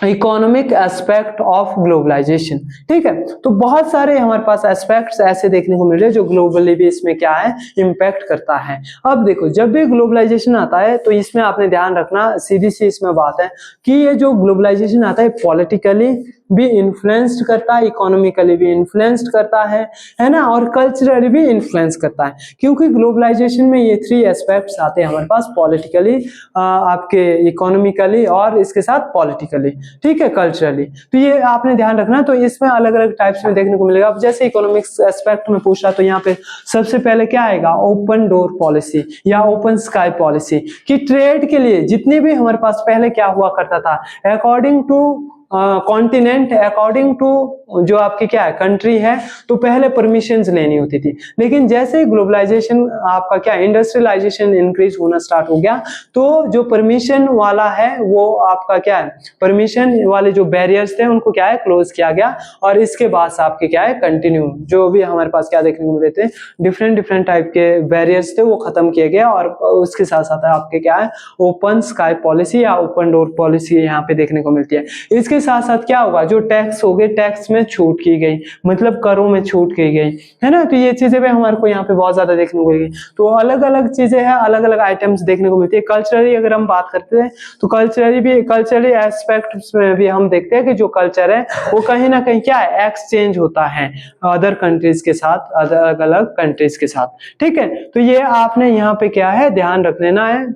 economic aspect of globalisation. ठीक है, तो बहुत सारे हमारे पास एस्पेक्ट्स ऐसे देखने को मिल रहे हैं जो ग्लोबली भी इसमें क्या है इम्पैक्ट करता है। अब देखो जब भी ग्लोबलाइजेशन आता है तो इसमें आपने ध्यान रखना, सीधी सी इसमें बात है कि ये जो ग्लोबलाइजेशन आता है पॉलिटिकली भी इन्फ्लुएंस्ड करता है, इकोनॉमिकली भी इन्फ्लुएंस्ड करता है ना, और कल्चरली भी इन्फ्लुएंस करता है। क्योंकि ग्लोबलाइजेशन में ये 3 एस्पेक्ट्स आते हैं हमारे पास, पॉलिटिकली, आपके इकोनॉमिकली और इसके साथ पॉलिटिकली, ठीक है, कल्चरली। तो ये आपने ध्यान रखना। तो इसमें अलग अलग टाइप्स में देखने को मिलेगा। अब जैसे इकोनॉमिक्स एस्पेक्ट में पूछ रहा तो यहाँ पे सबसे पहले क्या आएगा, ओपन डोर पॉलिसी या ओपन स्काई पॉलिसी, कि ट्रेड के लिए जितने भी हमारे पास पहले क्या हुआ करता था, according to continent, according to जो आपकी क्या है कंट्री है, तो पहले परमिशंस लेनी होती थी। लेकिन जैसे ग्लोबलाइजेशन आपका क्या इंडस्ट्रियलाइजेशन इंक्रीज होना स्टार्ट हो गया, तो जो परमिशन वाला है वो आपका क्या है, परमिशन वाले जो बैरियर्स थे उनको क्या है क्लोज किया गया। और इसके बाद आपके क्या है कंटिन्यू जो भी हमारे पास क्या देखने को मिल रहे थे, डिफरेंट टाइप के बैरियर्स थे वो खत्म किए गए। और उसके साथ साथ आपके क्या है ओपन स्काई पॉलिसी या ओपन डोर पॉलिसी यहाँ पे देखने को मिलती है। इसके साथ साथ क्या होगा, जो टैक्स हो गए, टैक्स में छूट की गई, मतलब करों में छूट की गई, है ना। तो ये चीजें भी हमारे को यहाँ पे बहुत ज्यादा देखने को मिलेगी। तो अलग अलग चीजें हैं, अलग अलग आइटम्स देखने को मिलती है। कल्चरली अगर हम बात करते हैं तो कल्चरली एस्पेक्ट्स में भी हम देखते हैं कि जो कल्चर है वो कहीं ना कहीं क्या है एक्सचेंज होता है अदर कंट्रीज के साथ, अलग अलग कंट्रीज के साथ। ठीक है, तो ये आपने यहाँ पे क्या है ध्यान रख लेना है,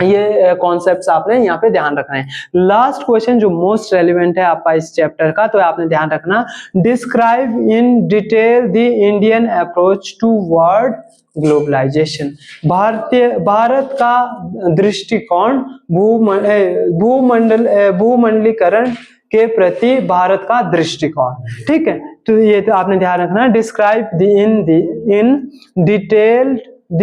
ये कॉन्सेप्ट्स आपने यहाँ पे ध्यान रखना है। लास्ट क्वेश्चन जो मोस्ट रेलिवेंट है आपका इस चैप्टर का, तो आपने ध्यान रखना, describe in detail the Indian approach to world globalisation. भारत का दृष्टिकोण भूमंडलीकरण के प्रति भारत का दृष्टिकोण। ठीक है, तो ये तो आपने ध्यान रखना, describe in detail the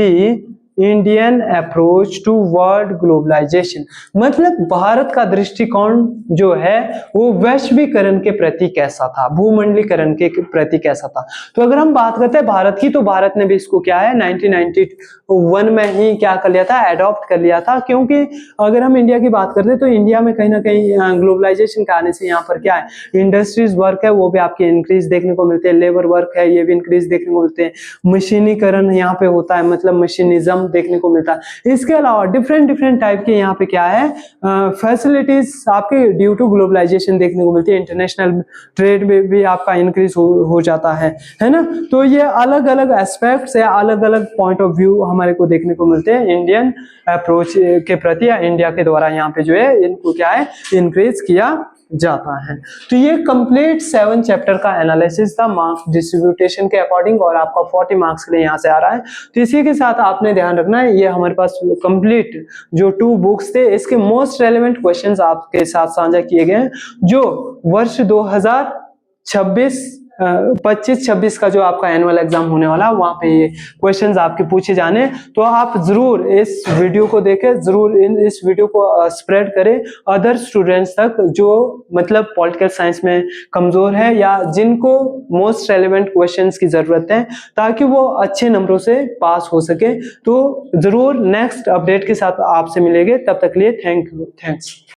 Indian approach to world globalisation, मतलब भारत का दृष्टिकोण जो है वो वैश्वीकरण के प्रति कैसा था, भूमंडलीकरण के प्रति कैसा था। तो अगर हम बात करते हैं भारत की, तो भारत ने भी इसको क्या है 1991 में ही क्या कर लिया था, एडॉप्ट कर लिया था। क्योंकि अगर हम इंडिया की बात करते हैं तो इंडिया में कहीं ना कहीं ग्लोबलाइजेशन के आने से यहाँ पर क्या है इंडस्ट्रीज वर्क है वो भी आपके इंक्रीज देखने को मिलते हैं, लेबर वर्क है ये भी इंक्रीज देखने को मिलते हैं, मशीनीकरण यहाँ पे होता है, मतलब मशीनिज्म एग्जाम देखने को मिलता है। इसके अलावा डिफरेंट टाइप के यहाँ पे क्या है फैसिलिटीज आपके ड्यू टू ग्लोबलाइजेशन देखने को मिलती है। इंटरनेशनल ट्रेड में भी आपका इंक्रीज हो जाता है ना। तो ये अलग अलग एस्पेक्ट्स या अलग अलग पॉइंट ऑफ व्यू हमारे को देखने को मिलते हैं इंडियन अप्रोच के प्रति या इंडिया के द्वारा यहाँ पे जो है इनको क्या है इंक्रीज किया जाता है। तो ये कंप्लीट 7 चैप्टर का एनालिसिस था मार्क्स डिस्ट्रीब्यूटेशन के अकॉर्डिंग और आपका 40 मार्क्स के लिए यहाँ से आ रहा है। तो इसी के साथ आपने ध्यान रखना है ये हमारे पास कंप्लीट जो 2 बुक्स थे इसके मोस्ट रेलेवेंट क्वेश्चंस आपके साथ साझा किए गए हैं जो वर्ष 2025-26 का जो आपका एनुअल एग्जाम होने वाला है वहां पे ये क्वेश्चंस आपके पूछे जाने। तो आप जरूर इस वीडियो को देखें, जरूर इस वीडियो को स्प्रेड करें अदर स्टूडेंट्स तक जो मतलब पॉलिटिकल साइंस में कमजोर है या जिनको मोस्ट रेलेवेंट क्वेश्चंस की जरूरत है ताकि वो अच्छे नंबरों से पास हो सके। तो जरूर नेक्स्ट अपडेट के साथ आपसे मिलेंगे, तब तक लिए थैंक्स।